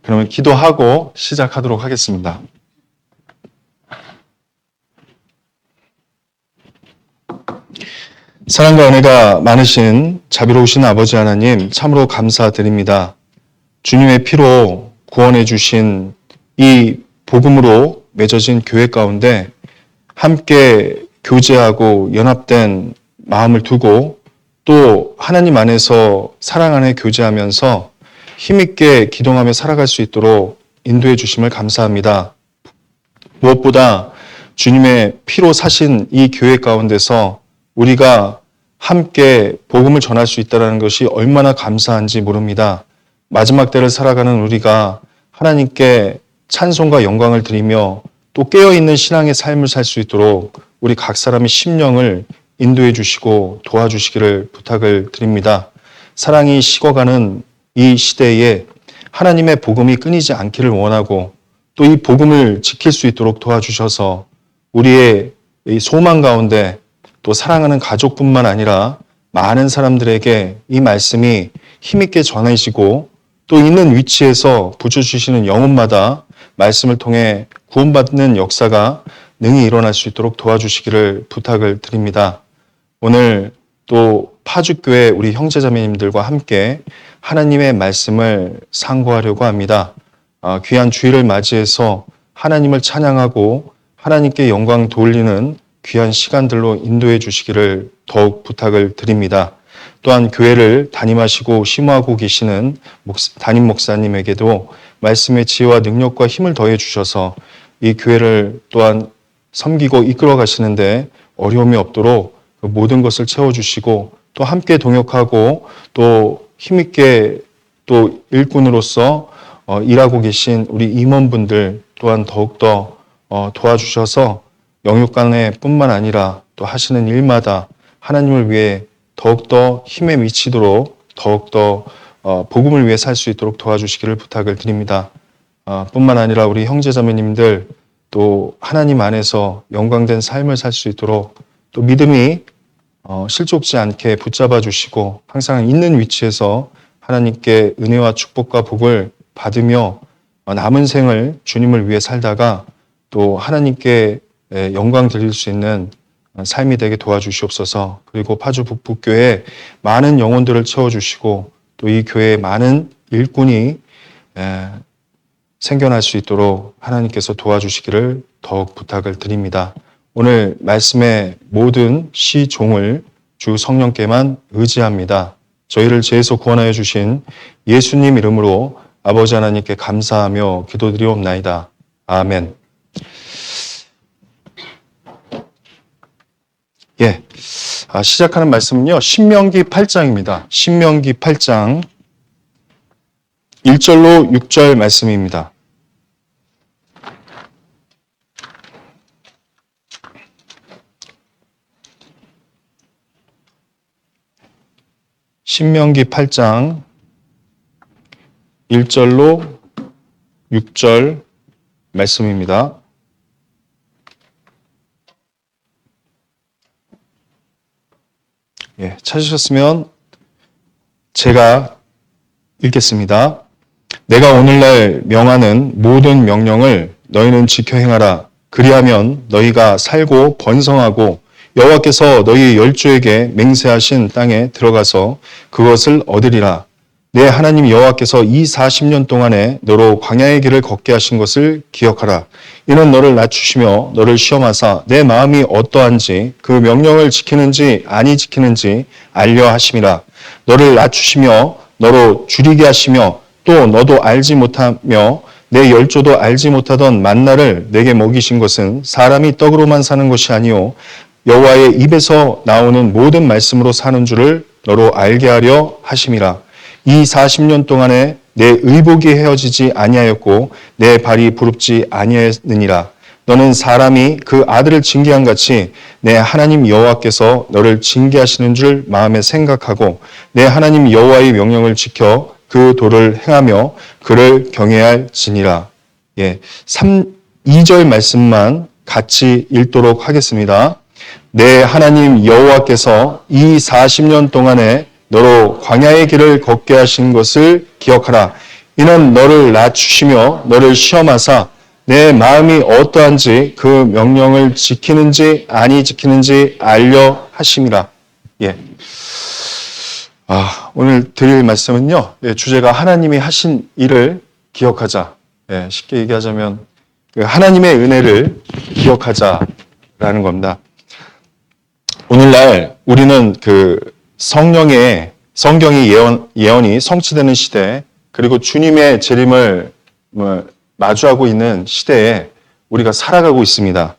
그러면 기도하고 시작하도록 하겠습니다. 사랑과 은혜가 많으신 자비로우신 아버지 하나님, 참으로 감사드립니다. 주님의 피로 구원해 주신 이 복음으로 맺어진 교회 가운데 함께 교제하고 연합된 마음을 두고 또 하나님 안에서 사랑 안에 교제하면서 힘있게 기동하며 살아갈 수 있도록 인도해 주심을 감사합니다. 무엇보다 주님의 피로 사신 이 교회 가운데서 우리가 함께 복음을 전할 수 있다는 것이 얼마나 감사한지 모릅니다. 마지막 때를 살아가는 우리가 하나님께 찬송과 영광을 드리며 또 깨어있는 신앙의 삶을 살 수 있도록 우리 각 사람의 심령을 인도해 주시고 도와주시기를 부탁을 드립니다. 사랑이 식어가는 이 시대에 하나님의 복음이 끊이지 않기를 원하고 또 이 복음을 지킬 수 있도록 도와주셔서 우리의 이 소망 가운데 또 사랑하는 가족뿐만 아니라 많은 사람들에게 이 말씀이 힘있게 전해지고 또 있는 위치에서 부어주시는 영혼마다 말씀을 통해 구원받는 역사가 능히 일어날 수 있도록 도와주시기를 부탁을 드립니다. 오늘 또 파주교회 우리 형제자매님들과 함께 하나님의 말씀을 상고하려고 합니다. 귀한 주일을 맞이해서 하나님을 찬양하고 하나님께 영광 돌리는 귀한 시간들로 인도해 주시기를 더욱 부탁을 드립니다. 또한 교회를 담임하시고 심호하고 계시는 담임 목사님에게도 말씀의 지혜와 능력과 힘을 더해 주셔서 이 교회를 또한 섬기고 이끌어 가시는데 어려움이 없도록 그 모든 것을 채워주시고 또 함께 동역하고 또 힘있게 또 일꾼으로서 일하고 계신 우리 임원분들 또한 더욱더 도와주셔서 영육간에 뿐만 아니라 또 하시는 일마다 하나님을 위해 더욱더 힘에 미치도록 더욱더 복음을 위해 살 수 있도록 도와주시기를 부탁을 드립니다. 뿐만 아니라 우리 형제자매님들 또 하나님 안에서 영광된 삶을 살 수 있도록 또 믿음이 실족지 않게 붙잡아 주시고 항상 있는 위치에서 하나님께 은혜와 축복과 복을 받으며 남은 생을 주님을 위해 살다가 또 하나님께 영광 드릴 수 있는 삶이 되게 도와주시옵소서. 그리고 파주 북북교회 많은 영혼들을 채워주시고 또 이 교회에 많은 일꾼이 생겨날 수 있도록 하나님께서 도와주시기를 더욱 부탁을 드립니다. 오늘 말씀의 모든 시종을 주 성령께만 의지합니다. 저희를 죄에서 구원하여 주신 예수님 이름으로 아버지 하나님께 감사하며 기도드리옵나이다. 아멘. 시작하는 말씀은요, 신명기 8장입니다. 신명기 8장 1절로 6절 말씀입니다. 신명기 8장 1절로 6절 말씀입니다. 찾으셨으면 제가 읽겠습니다. 내가 오늘날 명하는 모든 명령을 너희는 지켜 행하라. 그리하면 너희가 살고 번성하고 여호와께서 너희 열조에게 맹세하신 땅에 들어가서 그것을 얻으리라. 내 하나님 여호와께서 이 40년 동안에 너로 광야의 길을 걷게 하신 것을 기억하라. 이는 너를 낮추시며 너를 시험하사 내 마음이 어떠한지 그 명령을 지키는지 아니 지키는지 알려 하심이라. 너를 낮추시며 너로 줄이게 하시며 또 너도 알지 못하며 내 열조도 알지 못하던 만나를 내게 먹이신 것은 사람이 떡으로만 사는 것이 아니요 여호와의 입에서 나오는 모든 말씀으로 사는 줄을 너로 알게 하려 하심이라. 이 40년 동안에 내 의복이 헤어지지 아니하였고 내 발이 부릅지 아니하였느니라. 너는 사람이 그 아들을 징계한 같이 내 하나님 여호와께서 너를 징계하시는 줄 마음에 생각하고 내 하나님 여호와의 명령을 지켜 그 도를 행하며 그를 경외할지니라. 2절 말씀만 같이 읽도록 하겠습니다. 내 하나님 여호와께서 이 40년 동안에 너로 광야의 길을 걷게 하신 것을 기억하라. 이는 너를 낮추시며 너를 시험하사 내 마음이 어떠한지 그 명령을 지키는지 아니 지키는지 알려 하심이라. 예. 오늘 드릴 말씀은요. 주제가 하나님이 하신 일을 기억하자. 쉽게 얘기하자면 하나님의 은혜를 기억하자라는 겁니다. 오늘날 우리는 성경의 예언이 성취되는 시대, 그리고 주님의 재림을 마주하고 있는 시대에 우리가 살아가고 있습니다.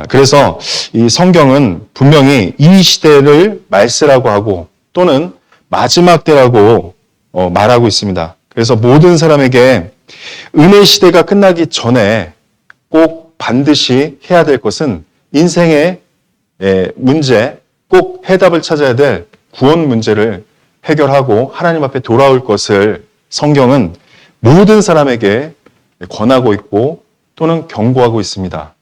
그래서 이 성경은 분명히 이 시대를 말세라고 하고 또는 마지막 때라고 말하고 있습니다. 그래서 모든 사람에게 은혜 시대가 끝나기 전에 꼭 반드시 해야 될 것은 인생의 문제, 꼭 해답을 찾아야 될 구원 문제를 해결하고 하나님 앞에 돌아올 것을 성경은 모든 사람에게 권하고 있고 또는 경고하고 있습니다.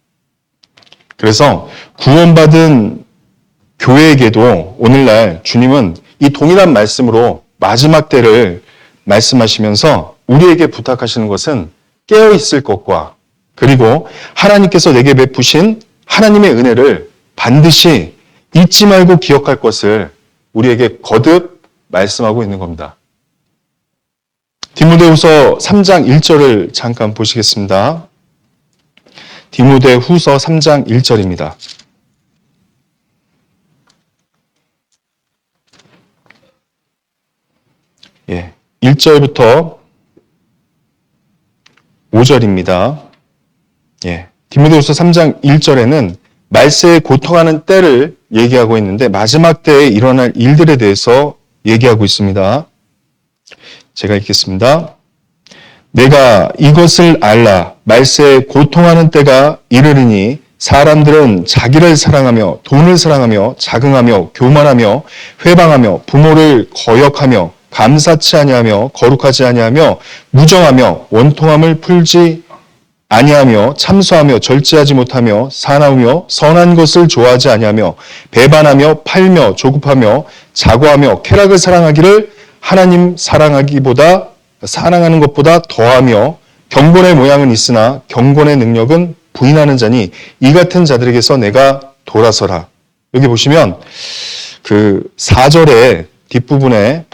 그래서 구원받은 교회에게도 오늘날 주님은 이 동일한 말씀으로 마지막 때를 말씀하시면서 우리에게 부탁하시는 것은 깨어있을 것과 그리고 하나님께서 내게 베푸신 하나님의 은혜를 반드시 잊지 말고 기억할 것을 우리에게 거듭 말씀하고 있는 겁니다. 디모데후서 3장 1절을 잠깐 보시겠습니다. 디모데후서 3장 1절입니다. 1절부터 5절입니다. 디모데후서 3장 1절에는 말세에 고통하는 때를 얘기하고 있는데 마지막 때에 일어날 일들에 대해서 얘기하고 있습니다. 제가 읽겠습니다. 내가 이것을 알라. 말세에 고통하는 때가 이르리니 사람들은 자기를 사랑하며 돈을 사랑하며 자긍하며 교만하며 회방하며 부모를 거역하며 감사치 아니하며 거룩하지 아니하며 무정하며 원통함을 풀지 아니하며 참소하며 절제하지 못하며 사나우며 선한 것을 좋아하지 아니하며 배반하며 팔며 조급하며 자고하며 쾌락을 사랑하기를 하나님 사랑하는 것보다 더하며 경건의 모양은 있으나 경건의 능력은 부인하는 자니 이 같은 자들에게서 내가 돌아서라. 여기 보시면 4절의 뒷부분에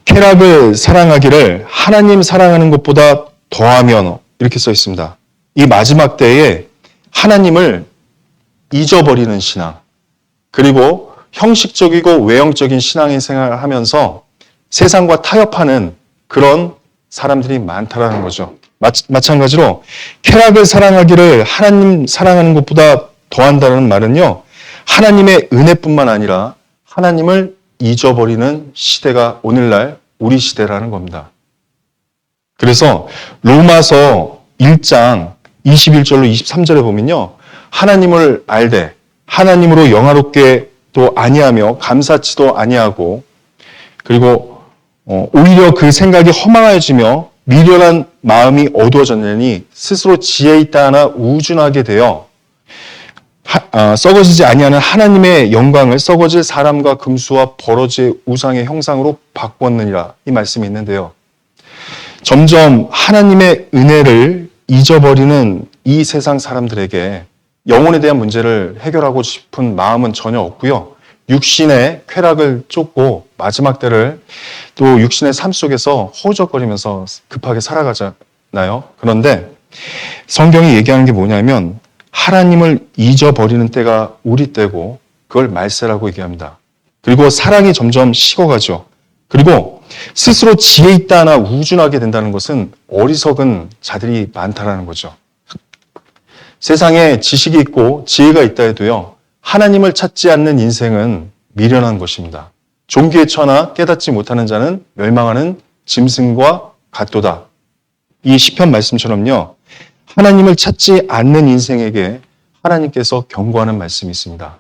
쾌락을 사랑하기를 하나님 사랑하는 것보다 더하면 이렇게 써 있습니다. 이 마지막 때에 하나님을 잊어버리는 신앙, 그리고 형식적이고 외형적인 신앙의 생활을 하면서 세상과 타협하는 그런 사람들이 많다라는 거죠. 마찬가지로 쾌락을 사랑하기를 하나님 사랑하는 것보다 더한다는 말은요. 하나님의 은혜뿐만 아니라 하나님을 잊어버리는 시대가 오늘날 우리 시대라는 겁니다. 그래서 로마서 1장 21절로 23절에 보면요. 하나님을 알되 하나님으로 영화롭게 또 아니하며 감사치도 아니하고 그리고 오히려 그 생각이 허망해지며 미련한 마음이 어두워졌느니 스스로 지혜 있다 하나 우준하게 되어 썩어지지 아니하는 하나님의 영광을 썩어질 사람과 금수와 버러지의 우상의 형상으로 바꾸었느니라 이 말씀이 있는데요. 점점 하나님의 은혜를 잊어버리는 이 세상 사람들에게 영혼에 대한 문제를 해결하고 싶은 마음은 전혀 없고요. 육신의 쾌락을 쫓고 마지막 때를 또 육신의 삶 속에서 허우적거리면서 급하게 살아가잖아요. 그런데 성경이 얘기하는 게 뭐냐면 하나님을 잊어버리는 때가 우리 때고 그걸 말세라고 얘기합니다. 그리고 사랑이 점점 식어가죠. 그리고 스스로 지혜 있다 하나 우준하게 된다는 것은 어리석은 자들이 많다라는 거죠. 세상에 지식이 있고 지혜가 있다 해도요. 하나님을 찾지 않는 인생은 미련한 것입니다. 종기에 처하나 깨닫지 못하는 자는 멸망하는 짐승과 같도다. 이 시편 말씀처럼요. 하나님을 찾지 않는 인생에게 하나님께서 경고하는 말씀이 있습니다.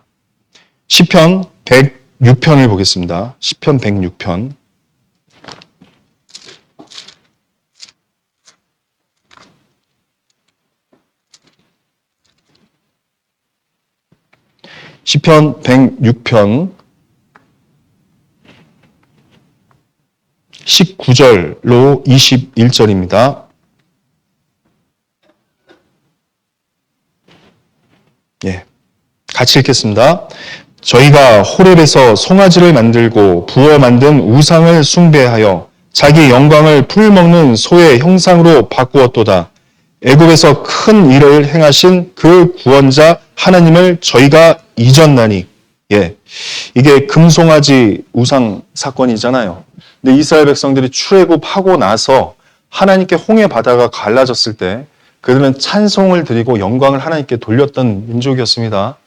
시편 106편을 보겠습니다. 시편 106편. 시편 106편 19절로 21절입니다. 예, 같이 읽겠습니다. 저희가 호렙에서 송아지를 만들고 부어 만든 우상을 숭배하여 자기 영광을 풀먹는 소의 형상으로 바꾸었도다. 애굽에서 큰 일을 행하신 그 구원자 하나님을 저희가 잊었나니. 예, 이게 금송아지 우상 사건이잖아요. 근데 이스라엘 백성들이 출애굽하고 나서 하나님께 홍해 바다가 갈라졌을 때 그들은 찬송을 드리고 영광을 하나님께 돌렸던 민족이었습니다.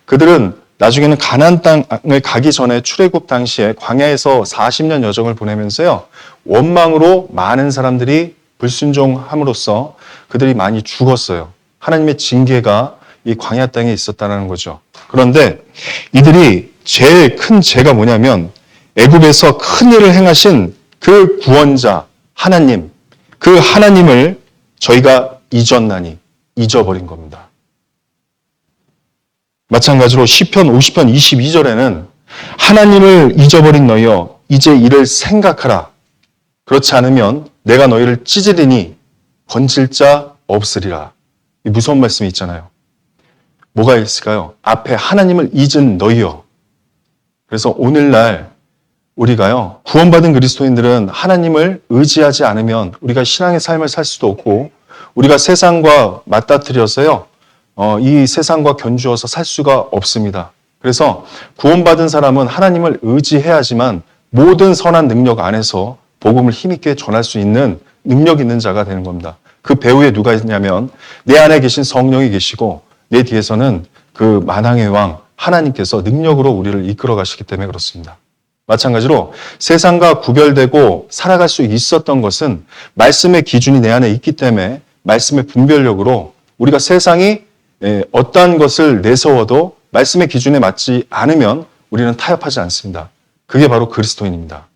그들은 나중에는 가나안 땅을 가기 전에 출애굽 당시에 광야에서 40년 여정을 보내면서요, 원망으로 많은 사람들이 불순종함으로써 그들이 많이 죽었어요. 하나님의 징계가 이 광야 땅에 있었다는 거죠. 그런데 이들이 제일 큰 죄가 뭐냐면 애굽에서 큰 일을 행하신 그 구원자 하나님, 그 하나님을 저희가 잊었나니, 잊어버린 겁니다. 마찬가지로 시편 50편 22절에는 하나님을 잊어버린 너희여 이제 이를 생각하라. 그렇지 않으면 내가 너희를 찢으리니 건질 자 없으리라. 이 무서운 말씀이 있잖아요. 뭐가 있을까요? 앞에 하나님을 잊은 너희여. 그래서 오늘날 우리가요, 구원받은 그리스도인들은 하나님을 의지하지 않으면 우리가 신앙의 삶을 살 수도 없고 우리가 세상과 맞닥뜨려서요, 이 세상과 견주어서 살 수가 없습니다. 그래서 구원받은 사람은 하나님을 의지해야지만 모든 선한 능력 안에서 복음을 힘있게 전할 수 있는 능력 있는 자가 되는 겁니다. 그 배후에 누가 있냐면 내 안에 계신 성령이 계시고 내 뒤에서는 그 만왕의 왕 하나님께서 능력으로 우리를 이끌어 가시기 때문에 그렇습니다. 마찬가지로 세상과 구별되고 살아갈 수 있었던 것은 말씀의 기준이 내 안에 있기 때문에 말씀의 분별력으로 우리가 세상이 어떠한 것을 내세워도 말씀의 기준에 맞지 않으면 우리는 타협하지 않습니다. 그게 바로 그리스도인입니다.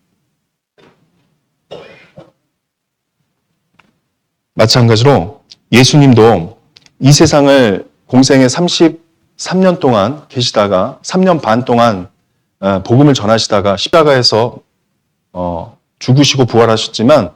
마찬가지로 예수님도 이 세상을 공생애 33년 동안 계시다가 3년 반 동안 복음을 전하시다가 십자가에서 죽으시고 부활하셨지만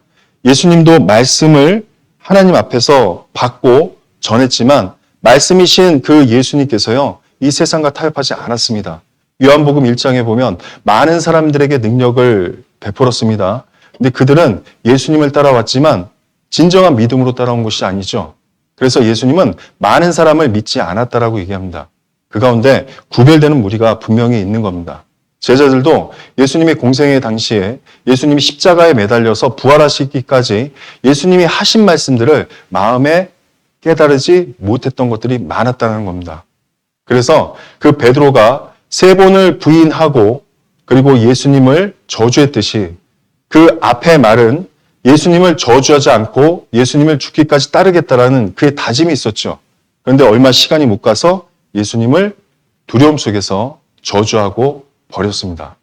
예수님도 말씀을 하나님 앞에서 받고 전했지만 말씀이신 그 예수님께서요, 이 세상과 타협하지 않았습니다. 요한복음 1장에 보면 많은 사람들에게 능력을 베풀었습니다. 근데 그들은 예수님을 따라왔지만 진정한 믿음으로 따라온 것이 아니죠. 그래서 예수님은 많은 사람을 믿지 않았다라고 얘기합니다. 그 가운데 구별되는 무리가 분명히 있는 겁니다. 제자들도 예수님의 공생애 당시에 예수님이 십자가에 매달려서 부활하시기까지 예수님이 하신 말씀들을 마음에 깨달지 못했던 것들이 많았다는 겁니다. 그래서 그 베드로가 3번을 부인하고 그리고 예수님을 저주했듯이 그 앞의 말은 예수님을 저주하지 않고 예수님을 죽기까지 따르겠다라는 그의 다짐이 있었죠. 그런데 얼마 시간이 못 가서 예수님을 두려움 속에서 저주하고 버렸습니다.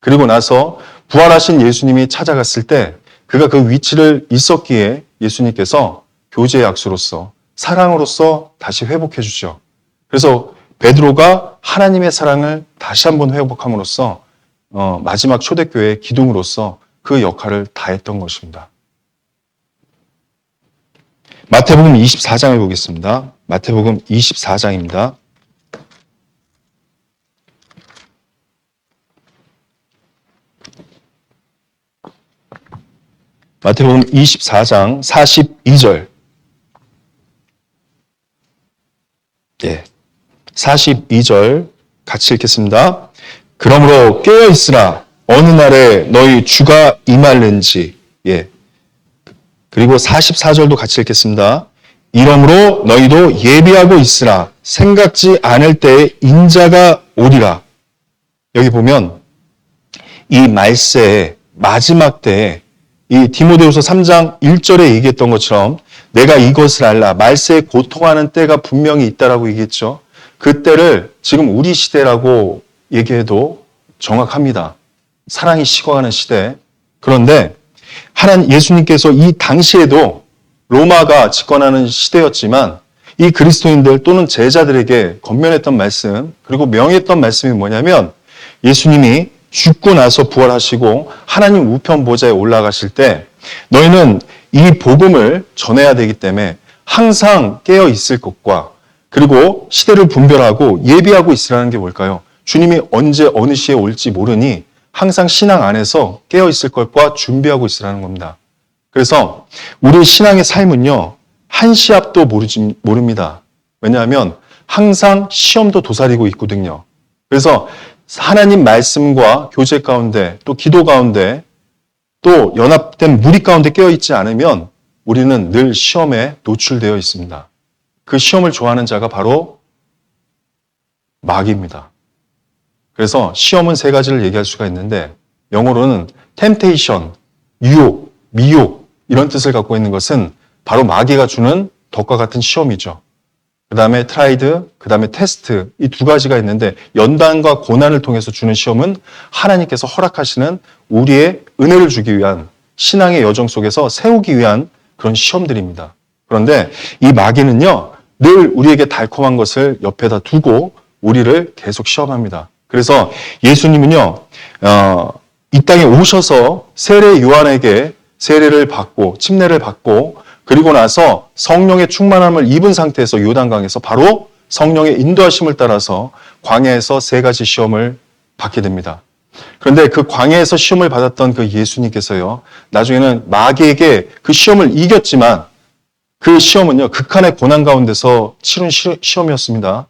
그리고 나서 부활하신 예수님이 찾아갔을 때 그가 그 위치를 있었기에 예수님께서 교제의 약수로서 사랑으로서 다시 회복해 주죠. 그래서 베드로가 하나님의 사랑을 다시 한번 회복함으로써 마지막 초대교회의 기둥으로서 그 역할을 다했던 것입니다. 마태복음 24장을 보겠습니다. 마태복음 24장입니다. 마태복음 24장 42절. 42절 같이 읽겠습니다. 그러므로 깨어 있으라. 어느 날에 너희 주가 임할는지. 그리고 44절도 같이 읽겠습니다. 이러므로 너희도 예비하고 있으라. 생각지 않을 때에 인자가 오리라. 여기 보면 이 말세의 마지막 때에 이 디모데후서 3장 1절에 얘기했던 것처럼 내가 이것을 알라. 말세에 고통하는 때가 분명히 있다라고 얘기했죠. 그 때를 지금 우리 시대라고 얘기해도 정확합니다. 사랑이 식어가는 시대. 그런데 하나님 예수님께서 이 당시에도 로마가 집권하는 시대였지만 이 그리스도인들 또는 제자들에게 권면했던 말씀 그리고 명했던 말씀이 뭐냐면 예수님이 죽고 나서 부활하시고 하나님 우편 보좌에 올라가실 때 너희는 이 복음을 전해야 되기 때문에 항상 깨어 있을 것과 그리고 시대를 분별하고 예비하고 있으라는 게 뭘까요? 주님이 언제 어느 시에 올지 모르니 항상 신앙 안에서 깨어 있을 것과 준비하고 있으라는 겁니다. 그래서 우리 신앙의 삶은요, 한 시 앞도 모릅니다. 왜냐하면 항상 시험도 도사리고 있거든요. 그래서 하나님 말씀과 교제 가운데 또 기도 가운데 또 연합된 무리 가운데 깨어있지 않으면 우리는 늘 시험에 노출되어 있습니다. 그 시험을 좋아하는 자가 바로 마귀입니다. 그래서 시험은 세 가지를 얘기할 수가 있는데 영어로는 temptation, 유혹, 미혹 이런 뜻을 갖고 있는 것은 바로 마귀가 주는 덕과 같은 시험이죠. 그 다음에 트라이드, 그 다음에 테스트 이 두 가지가 있는데 연단과 고난을 통해서 주는 시험은 하나님께서 허락하시는 우리의 은혜를 주기 위한 신앙의 여정 속에서 세우기 위한 그런 시험들입니다. 그런데 이 마귀는요 늘 우리에게 달콤한 것을 옆에다 두고 우리를 계속 시험합니다. 그래서 예수님은요 이 땅에 오셔서 세례 요한에게 세례를 받고 침례를 받고 그리고 나서 성령의 충만함을 입은 상태에서 요단강에서 바로 성령의 인도하심을 따라서 광야에서 세 가지 시험을 받게 됩니다. 그런데 그 광야에서 시험을 받았던 그 예수님께서요, 나중에는 마귀에게 그 시험을 이겼지만 그 시험은요, 극한의 고난 가운데서 치른 시험이었습니다.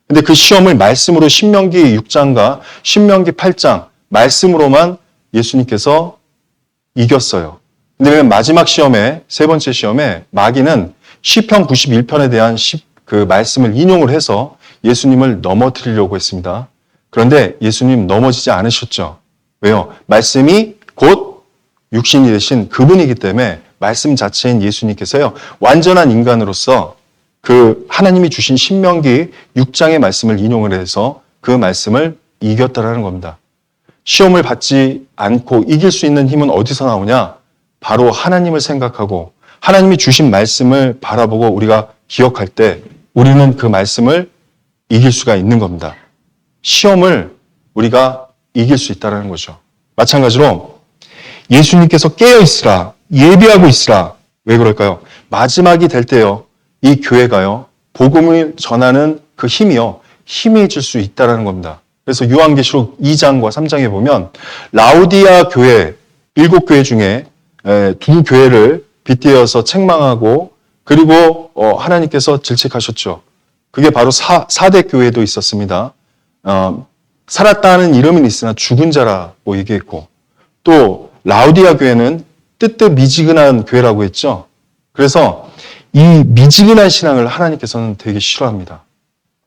근데 그 시험을 말씀으로 신명기 6장과 신명기 8장 말씀으로만 예수님께서 이겼어요. 근데 마지막 시험에, 세 번째 시험에 마귀는 시편 91편에 대한 그 말씀을 인용을 해서 예수님을 넘어뜨리려고 했습니다. 그런데 예수님 넘어지지 않으셨죠. 왜요? 말씀이 곧 육신이 되신 그분이기 때문에 말씀 자체인 예수님께서요, 완전한 인간으로서 그 하나님이 주신 신명기 6장의 말씀을 인용을 해서 그 말씀을 이겼다라는 겁니다. 시험을 받지 않고 이길 수 있는 힘은 어디서 나오냐? 바로 하나님을 생각하고 하나님이 주신 말씀을 바라보고 우리가 기억할 때 우리는 그 말씀을 이길 수가 있는 겁니다. 시험을 우리가 이길 수 있다는 거죠. 마찬가지로 예수님께서 깨어있으라, 예비하고 있으라. 왜 그럴까요? 마지막이 될 때요, 이 교회가요, 복음을 전하는 그 힘이요, 희미해질 수 있다는 겁니다. 그래서 요한계시록 2장과 3장에 보면 라우디아 교회, 7교회 중에 두 교회를 빗대어서 책망하고 그리고 하나님께서 질책하셨죠. 그게 바로 4대 교회도 있었습니다. 살았다는 이름은 있으나 죽은 자라고 얘기했고 또 라우디아 교회는 뜨뜻미지근한 교회라고 했죠. 그래서 이 미지근한 신앙을 하나님께서는 되게 싫어합니다.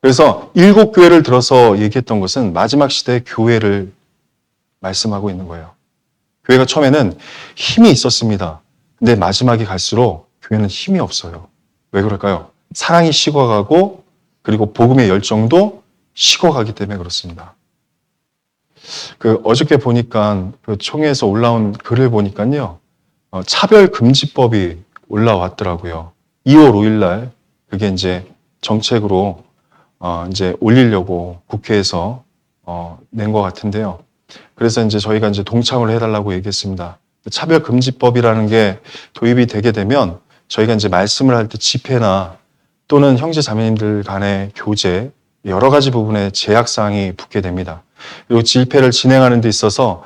그래서 7교회를 들어서 얘기했던 것은 마지막 시대의 교회를 말씀하고 있는 거예요. 교회가 처음에는 힘이 있었습니다. 근데 마지막에 갈수록 교회는 힘이 없어요. 왜 그럴까요? 사랑이 식어가고 그리고 복음의 열정도 식어가기 때문에 그렇습니다. 어저께 보니까 그 총회에서 올라온 글을 보니까요, 차별금지법이 올라왔더라고요. 2월 5일 날 그게 이제 정책으로 이제 올리려고 국회에서 낸 것 같은데요. 그래서 이제 저희가 이제 동참을 해달라고 얘기했습니다. 차별금지법이라는 게 도입이 되게 되면 저희가 이제 말씀을 할 때 집회나 또는 형제 자매님들 간의 교제 여러 가지 부분에 제약사항이 붙게 됩니다. 그리고 집회를 진행하는 데 있어서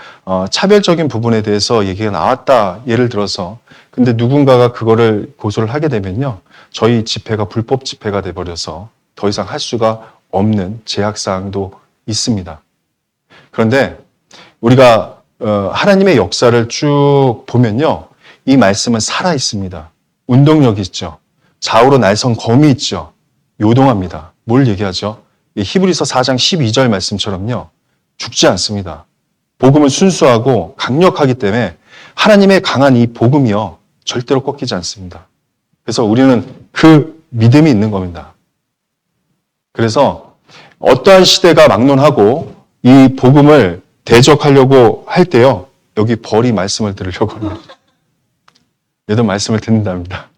차별적인 부분에 대해서 얘기가 나왔다. 예를 들어서 근데 누군가가 그거를 고소를 하게 되면요, 저희 집회가 불법 집회가 돼버려서 더 이상 할 수가 없는 제약사항도 있습니다. 그런데 우리가 하나님의 역사를 쭉 보면요, 이 말씀은 살아 있습니다. 운동력이 있죠. 좌우로 날선 검이 있죠. 요동합니다. 뭘 얘기하죠? 히브리서 4장 12절 말씀처럼요, 죽지 않습니다. 복음은 순수하고 강력하기 때문에 하나님의 강한 이 복음이요, 절대로 꺾이지 않습니다. 그래서 우리는 그 믿음이 있는 겁니다. 그래서 어떠한 시대가 막론하고 이 복음을 대적하려고 할 때요, 여기 벌이 말씀을 들으려고 합니다. 얘도 말씀을 듣는답니다.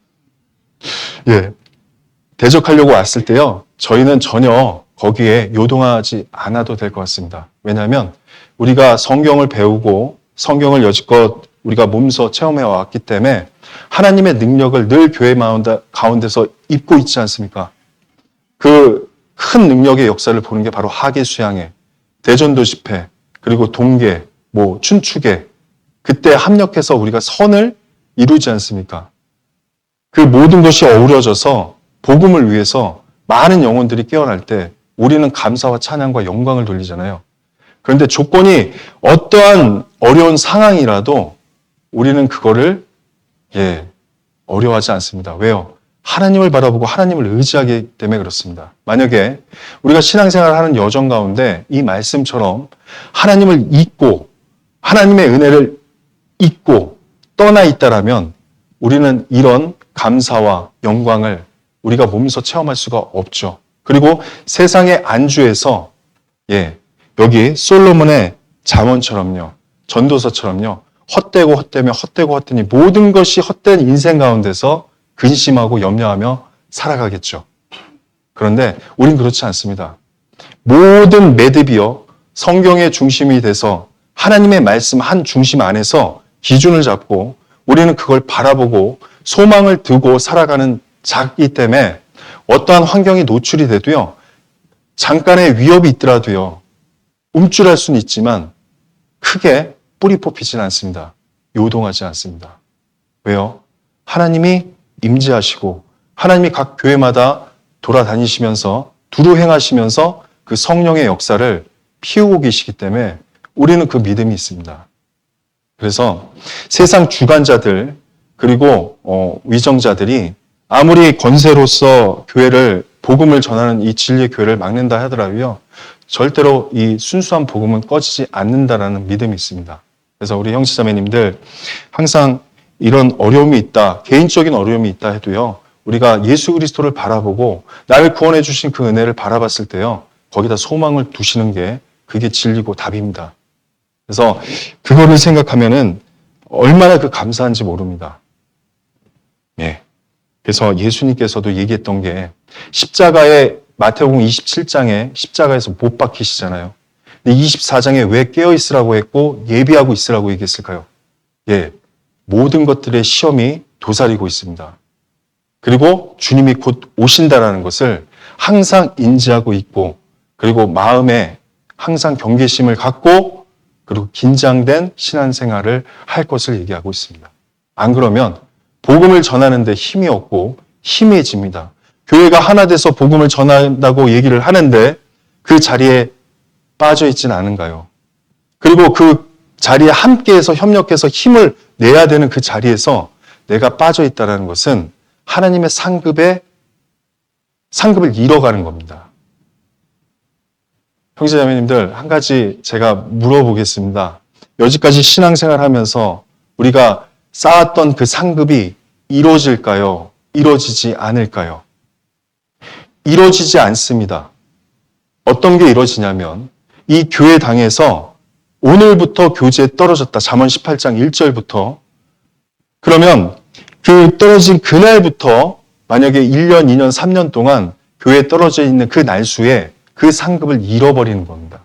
예. 대적하려고 왔을 때요, 저희는 전혀 거기에 요동하지 않아도 될 것 같습니다. 왜냐하면 우리가 성경을 배우고 성경을 여지껏 우리가 몸소 체험해 왔기 때문에 하나님의 능력을 늘 교회 가운데서 입고 있지 않습니까? 그 큰 능력의 역사를 보는 게 바로 하계 수양회, 대전도 집회, 그리고 동계, 춘추계, 그때 합력해서 우리가 선을 이루지 않습니까? 그 모든 것이 어우러져서 복음을 위해서 많은 영혼들이 깨어날 때 우리는 감사와 찬양과 영광을 돌리잖아요. 그런데 조건이 어떠한 어려운 상황이라도 우리는 그거를 어려워하지 않습니다. 왜요? 하나님을 바라보고 하나님을 의지하기 때문에 그렇습니다. 만약에 우리가 신앙생활을 하는 여정 가운데 이 말씀처럼 하나님을 잊고 하나님의 은혜를 잊고 떠나 있다라면 우리는 이런 감사와 영광을 우리가 몸소 체험할 수가 없죠. 그리고 세상의 안주에서 여기 솔로몬의 잠언처럼요, 전도서처럼요, 헛되고 헛되며 헛되고 헛되니 모든 것이 헛된 인생 가운데서 근심하고 염려하며 살아가겠죠. 그런데 우린 그렇지 않습니다. 모든 매듭이요, 성경의 중심이 돼서 하나님의 말씀 한 중심 안에서 기준을 잡고 우리는 그걸 바라보고 소망을 두고 살아가는 자이기 때문에 어떠한 환경이 노출이 돼도요, 잠깐의 위협이 있더라도요, 움찔할 수는 있지만 크게 뿌리 뽑히지는 않습니다. 요동하지 않습니다. 왜요? 하나님이 임재하시고 하나님이 각 교회마다 돌아다니시면서 두루 행하시면서 그 성령의 역사를 피우고 계시기 때문에 우리는 그 믿음이 있습니다. 그래서 세상 주관자들 그리고 위정자들이 아무리 권세로서 교회를 복음을 전하는 이 진리의 교회를 막는다 하더라도요, 절대로 이 순수한 복음은 꺼지지 않는다라는 믿음이 있습니다. 그래서 우리 형제자매님들 항상 이런 어려움이 있다, 개인적인 어려움이 있다 해도요, 우리가 예수 그리스도를 바라보고 나를 구원해 주신 그 은혜를 바라봤을 때요, 거기다 소망을 두시는 게 그게 진리고 답입니다. 그래서 그거를 생각하면은 얼마나 그 감사한지 모릅니다. 그래서 예수님께서도 얘기했던 게 십자가에 마태복음 27장에 십자가에서 못 박히시잖아요. 근데 24장에 왜 깨어 있으라고 했고 예비하고 있으라고 얘기했을까요? 모든 것들의 시험이 도사리고 있습니다. 그리고 주님이 곧 오신다라는 것을 항상 인지하고 있고, 그리고 마음에 항상 경계심을 갖고, 그리고 긴장된 신앙생활을 할 것을 얘기하고 있습니다. 안 그러면 복음을 전하는 데 힘이 없고 희미해집니다. 교회가 하나 돼서 복음을 전한다고 얘기를 하는데 그 자리에 빠져 있지는 않은가요? 그리고 그 자리에 함께해서 협력해서 힘을 내야 되는 그 자리에서 내가 빠져 있다는 것은 하나님의 상급을 잃어가는 겁니다. 형제자매님들, 한 가지 제가 물어보겠습니다. 여지까지 신앙생활 하면서 우리가 쌓았던 그 상급이 이루어질까요? 이루어지지 않을까요? 이루어지지 않습니다. 어떤 게 이루어지냐면 이 교회당에서 오늘부터 교제에 떨어졌다. 잠언 18장 1절부터. 그러면 그 떨어진 그날부터 만약에 1년, 2년, 3년 동안 교회에 떨어져 있는 그 날수에 그 상급을 잃어버리는 겁니다.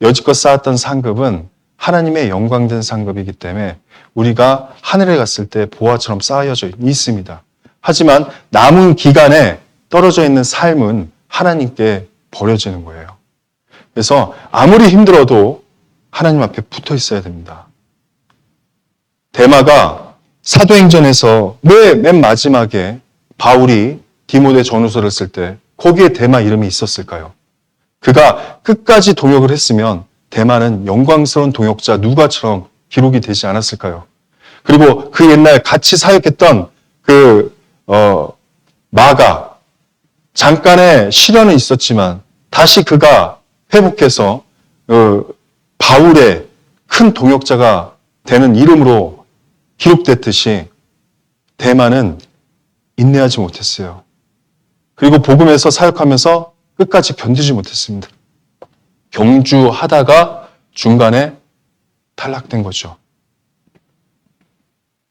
여지껏 쌓았던 상급은 하나님의 영광된 상급이기 때문에 우리가 하늘에 갔을 때 보화처럼 쌓여져 있습니다. 하지만 남은 기간에 떨어져 있는 삶은 하나님께 버려지는 거예요. 그래서 아무리 힘들어도 하나님 앞에 붙어 있어야 됩니다. 데마가 사도행전에서 왜 맨 마지막에 바울이 디모데 전후서를 쓸 때 거기에 데마 이름이 있었을까요? 그가 끝까지 동역을 했으면 데마는 영광스러운 동역자 누가처럼 기록이 되지 않았을까요? 그리고 그 옛날 같이 사역했던 마가 잠깐의 시련은 있었지만 다시 그가 회복해서 바울의 큰 동역자가 되는 이름으로 기록됐듯이 데마는 인내하지 못했어요. 그리고 복음에서 사역하면서 끝까지 견디지 못했습니다. 경주하다가 중간에 탈락된 거죠.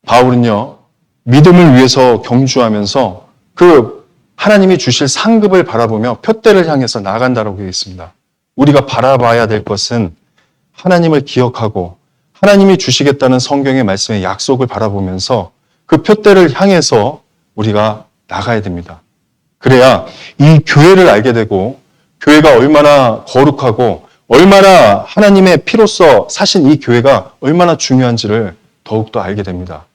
바울은요, 믿음을 위해서 경주하면서 그 하나님이 주실 상급을 바라보며 표대를 향해서 나아간다라고 얘기했습니다. 우리가 바라봐야 될 것은 하나님을 기억하고 하나님이 주시겠다는 성경의 말씀의 약속을 바라보면서 그 표대를 향해서 우리가 나가야 됩니다. 그래야 이 교회를 알게 되고 교회가 얼마나 거룩하고 얼마나 하나님의 피로써 사신 이 교회가 얼마나 중요한지를 더욱더 알게 됩니다.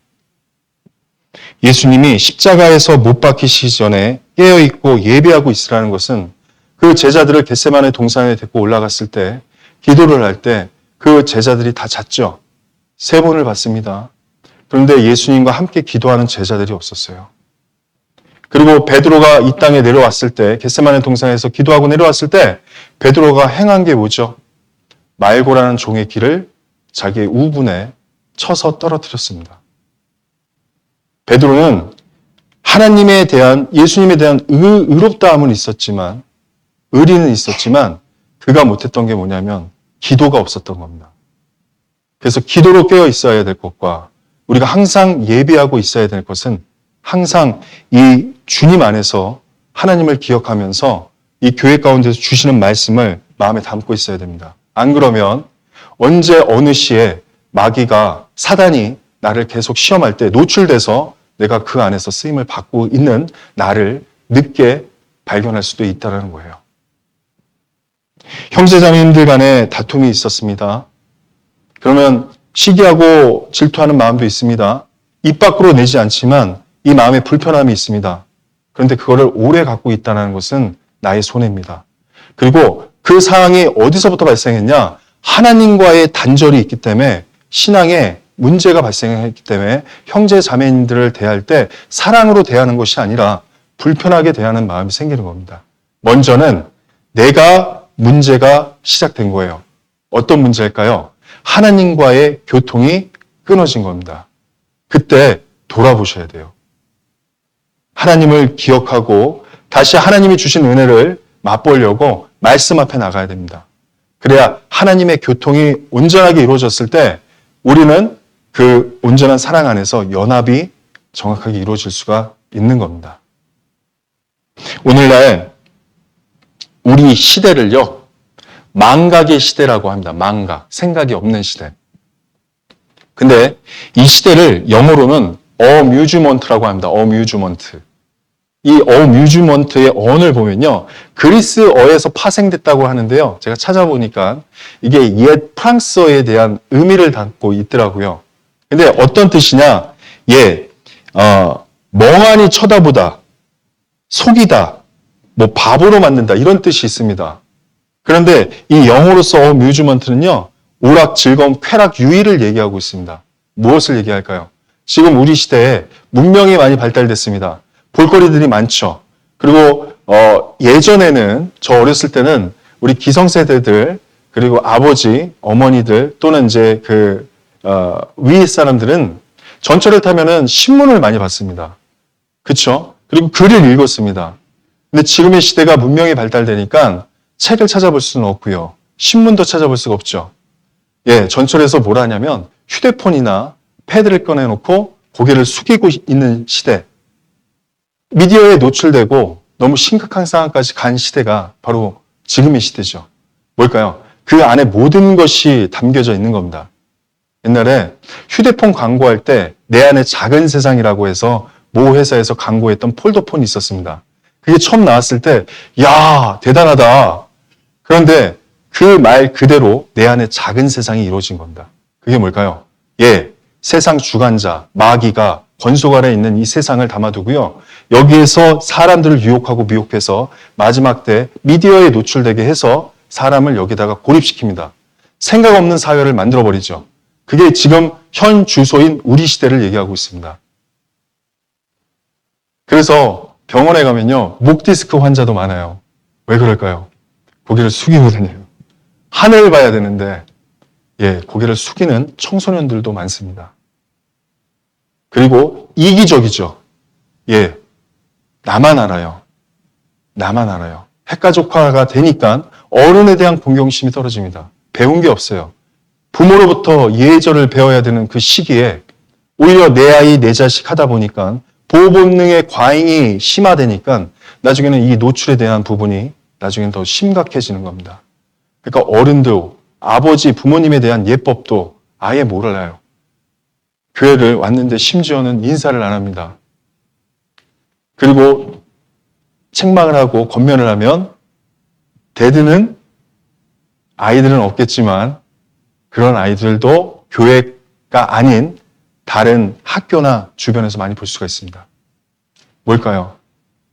예수님이 십자가에서 못 박히시기 전에 깨어있고 예배하고 있으라는 것은 그 제자들을 겟세마네 동산에 데리고 올라갔을 때 기도를 할 때 그 제자들이 다 잤죠. 3번을 받습니다. 그런데 예수님과 함께 기도하는 제자들이 없었어요. 그리고 베드로가 이 땅에 내려왔을 때 겟세마네 동산에서 기도하고 내려왔을 때 베드로가 행한 게 뭐죠? 말고라는 종의 길을 자기의 우분에 쳐서 떨어뜨렸습니다. 베드로는 하나님에 대한 예수님에 대한 의롭다함은 있었지만 의리는 있었지만 그가 못했던 게 뭐냐면 기도가 없었던 겁니다. 그래서 기도로 깨어 있어야 될 것과 우리가 항상 예배하고 있어야 될 것은 항상 이 주님 안에서 하나님을 기억하면서 이 교회 가운데서 주시는 말씀을 마음에 담고 있어야 됩니다. 안 그러면 언제 어느 시에 마귀가 사단이 나를 계속 시험할 때 노출돼서 내가 그 안에서 쓰임을 받고 있는 나를 늦게 발견할 수도 있다는 거예요. 형제자매님들 간에 다툼이 있었습니다. 그러면 시기하고 질투하는 마음도 있습니다. 입 밖으로 내지 않지만 이 마음에 불편함이 있습니다. 그런데 그거를 오래 갖고 있다는 것은 나의 손해입니다. 그리고 그 상황이 어디서부터 발생했냐? 하나님과의 단절이 있기 때문에 신앙에 문제가 발생했기 때문에 형제 자매님들을 대할 때 사랑으로 대하는 것이 아니라 불편하게 대하는 마음이 생기는 겁니다. 먼저는 내가 문제가 시작된 거예요. 어떤 문제일까요? 하나님과의 교통이 끊어진 겁니다. 그때 돌아보셔야 돼요. 하나님을 기억하고 다시 하나님이 주신 은혜를 맛보려고 말씀 앞에 나가야 됩니다. 그래야 하나님의 교통이 온전하게 이루어졌을 때 우리는 그 온전한 사랑 안에서 연합이 정확하게 이루어질 수가 있는 겁니다. 오늘날 우리 시대를요, 망각의 시대라고 합니다. 망각, 생각이 없는 시대. 근데 이 시대를 영어로는 어뮤즈먼트라고 합니다. 어뮤즈먼트. 이 어뮤즈먼트의 어원을 보면요, 그리스어에서 파생됐다고 하는데요. 제가 찾아보니까 이게 옛 프랑스어에 대한 의미를 담고 있더라고요. 근데 어떤 뜻이냐? 멍하니 쳐다보다, 속이다, 뭐 바보로 만든다 이런 뜻이 있습니다. 그런데 이 영어로서 어뮤즈먼트는요, 오락, 즐거움, 쾌락, 유의를 얘기하고 있습니다. 무엇을 얘기할까요? 지금 우리 시대에 문명이 많이 발달됐습니다. 볼거리들이 많죠. 그리고 예전에는 저 어렸을 때는 우리 기성세대들 그리고 아버지, 어머니들 또는 이제 위 사람들은 전철을 타면은 신문을 많이 봤습니다. 그렇죠? 그리고 글을 읽었습니다. 근데 지금의 시대가 문명이 발달되니까 책을 찾아볼 수는 없고요. 신문도 찾아볼 수가 없죠. 전철에서 뭘 하냐면 휴대폰이나 패드를 꺼내놓고 고개를 숙이고 있는 시대. 미디어에 노출되고 너무 심각한 상황까지 간 시대가 바로 지금의 시대죠. 뭘까요? 그 안에 모든 것이 담겨져 있는 겁니다. 옛날에 휴대폰 광고할 때 내 안에 작은 세상이라고 해서 모 회사에서 광고했던 폴더폰이 있었습니다. 그게 처음 나왔을 때, 야, 대단하다. 그런데 그 말 그대로 내 안에 작은 세상이 이루어진 겁니다. 그게 뭘까요? 세상 주관자, 마귀가 권속 아래 있는 이 세상을 담아두고요. 여기에서 사람들을 유혹하고 미혹해서 마지막 때 미디어에 노출되게 해서 사람을 여기다가 고립시킵니다. 생각 없는 사회를 만들어버리죠. 그게 지금 현 주소인 우리 시대를 얘기하고 있습니다. 그래서 병원에 가면요, 목 디스크 환자도 많아요. 왜 그럴까요? 고개를 숙이고 다녀요. 하늘을 봐야 되는데, 고개를 숙이는 청소년들도 많습니다. 그리고 이기적이죠. 나만 알아요. 나만 알아요. 핵가족화가 되니까 어른에 대한 공경심이 떨어집니다. 배운 게 없어요. 부모로부터 예절을 배워야 되는 그 시기에 오히려 내 아이, 내 자식 하다 보니까 보호 본능의 과잉이 심화되니까 나중에는 이 노출에 대한 부분이 나중에는 더 심각해지는 겁니다. 그러니까 어른도 아버지, 부모님에 대한 예법도 아예 몰라요. 교회를 왔는데 심지어는 인사를 안 합니다. 그리고 책망을 하고 권면을 하면 대드는 아이들은 없겠지만 그런 아이들도 교회가 아닌 다른 학교나 주변에서 많이 볼 수가 있습니다. 뭘까요?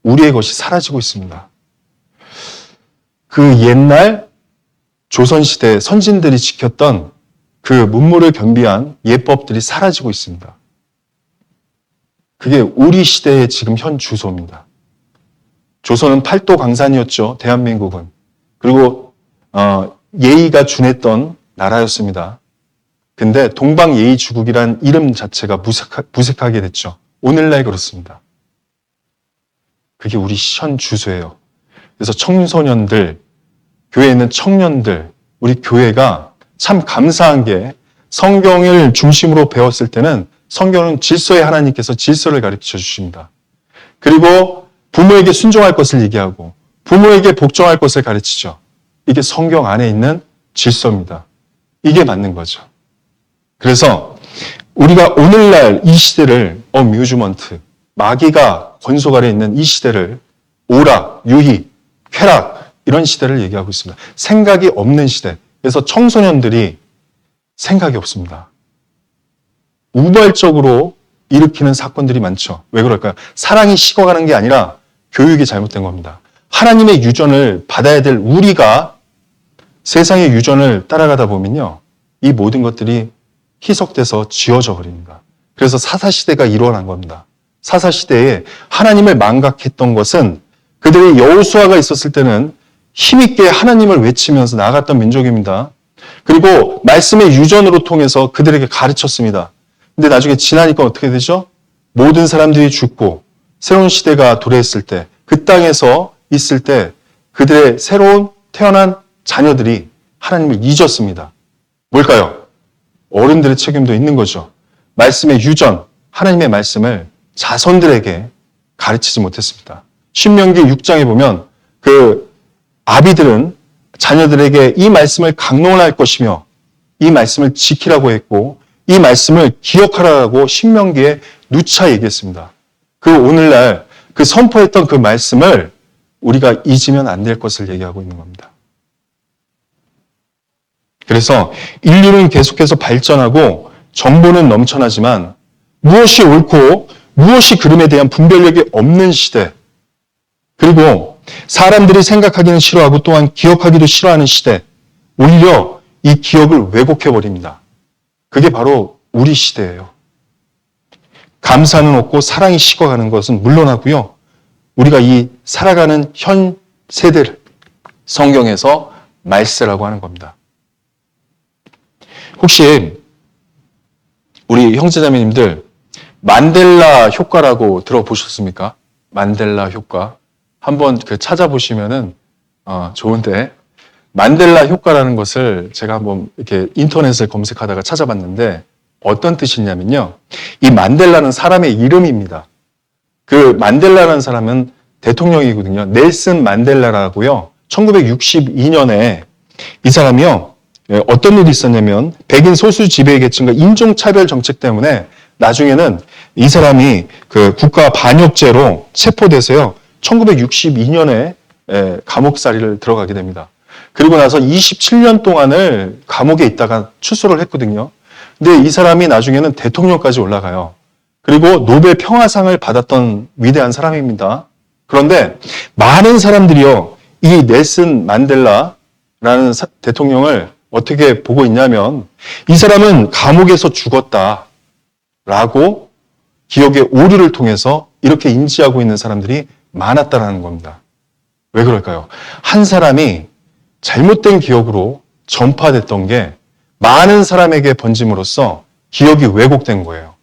우리의 것이 사라지고 있습니다. 그 옛날 조선시대 선진들이 지켰던 그 문물을 겸비한 예법들이 사라지고 있습니다. 그게 우리 시대의 지금 현 주소입니다. 조선은 팔도 강산이었죠. 대한민국은. 그리고 예의가 준했던 나라였습니다. 근데 동방예의주국이란 이름 자체가 무색하게 됐죠. 오늘날 그렇습니다. 그게 우리 현 주소예요. 그래서 청소년들, 교회에 있는 청년들, 우리 교회가 참 감사한 게 성경을 중심으로 배웠을 때는 성경은 질서의 하나님께서 질서를 가르쳐 주십니다. 그리고 부모에게 순종할 것을 얘기하고 부모에게 복종할 것을 가르치죠. 이게 성경 안에 있는 질서입니다. 이게 맞는 거죠. 그래서 우리가 오늘날 이 시대를 어뮤즈먼트, 마귀가 권속 아래 있는 이 시대를 오락, 유희, 쾌락 이런 시대를 얘기하고 있습니다. 생각이 없는 시대. 그래서 청소년들이 생각이 없습니다. 우발적으로 일으키는 사건들이 많죠. 왜 그럴까요? 사랑이 식어가는 게 아니라 교육이 잘못된 겁니다. 하나님의 유전을 받아야 될 우리가 세상의 유전을 따라가다 보면요. 이 모든 것들이 희석돼서 지워져 버립니다. 그래서 사사시대가 일어난 겁니다. 사사시대에 하나님을 망각했던 것은 그들의 여호수아가 있었을 때는 힘있게 하나님을 외치면서 나아갔던 민족입니다. 그리고 말씀의 유전으로 통해서 그들에게 가르쳤습니다. 근데 나중에 지나니까 어떻게 되죠? 모든 사람들이 죽고 새로운 시대가 도래했을 때, 그 땅에서 있을 때 그들의 새로운 태어난 자녀들이 하나님을 잊었습니다. 뭘까요? 어른들의 책임도 있는 거죠. 말씀의 유전, 하나님의 말씀을 자손들에게 가르치지 못했습니다. 신명기 6장에 보면 그 아비들은 자녀들에게 이 말씀을 강론할 것이며 이 말씀을 지키라고 했고 이 말씀을 기억하라고 신명기에 누차 얘기했습니다. 그 오늘날 그 선포했던 그 말씀을 우리가 잊으면 안 될 것을 얘기하고 있는 겁니다. 그래서 인류는 계속해서 발전하고 정보는 넘쳐나지만 무엇이 옳고 무엇이 그름에 대한 분별력이 없는 시대, 그리고 사람들이 생각하기는 싫어하고 또한 기억하기도 싫어하는 시대, 오히려 이 기억을 왜곡해버립니다. 그게 바로 우리 시대예요. 감사는 없고 사랑이 식어가는 것은 물론하고요. 우리가 이 살아가는 현 세대를 성경에서 말세라고 하는 겁니다. 혹시 우리 형제자매님들 만델라 효과라고 들어보셨습니까? 만델라 효과. 한번 찾아보시면은 좋은데 만델라 효과라는 것을 제가 한번 이렇게 인터넷을 검색하다가 찾아봤는데 어떤 뜻이냐면요. 이 만델라는 사람의 이름입니다. 그 만델라라는 사람은 대통령이거든요. 넬슨 만델라라고요. 1962년에 이 사람이요. 어떤 일이 있었냐면 백인 소수 지배 계층과 인종차별 정책 때문에 나중에는 이 사람이 그 국가 반역죄로 체포돼서요. 1962년에 감옥살이를 들어가게 됩니다. 그리고 나서 27년 동안을 감옥에 있다가 출소를 했거든요. 근데 이 사람이 나중에는 대통령까지 올라가요. 그리고 노벨 평화상을 받았던 위대한 사람입니다. 그런데 많은 사람들이요, 이 넬슨 만델라라는 대통령을 어떻게 보고 있냐면 이 사람은 감옥에서 죽었다라고 기억의 오류를 통해서 이렇게 인지하고 있는 사람들이 많았다라는 겁니다. 왜 그럴까요? 한 사람이 잘못된 기억으로 전파됐던 게 많은 사람에게 번짐으로써 기억이 왜곡된 거예요.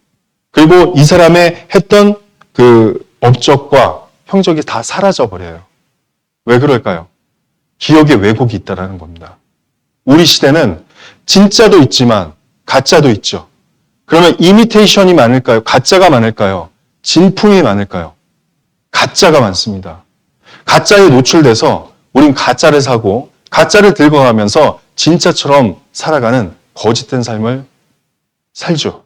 그리고 이 사람의 했던 그 업적과 형적이 다 사라져 버려요. 왜 그럴까요? 기억에 왜곡이 있다는 겁니다. 우리 시대는 진짜도 있지만 가짜도 있죠. 그러면 이미테이션이 많을까요? 가짜가 많을까요? 진품이 많을까요? 가짜가 많습니다. 가짜에 노출돼서 우린 가짜를 사고 가짜를 들고 가면서 진짜처럼 살아가는 거짓된 삶을 살죠.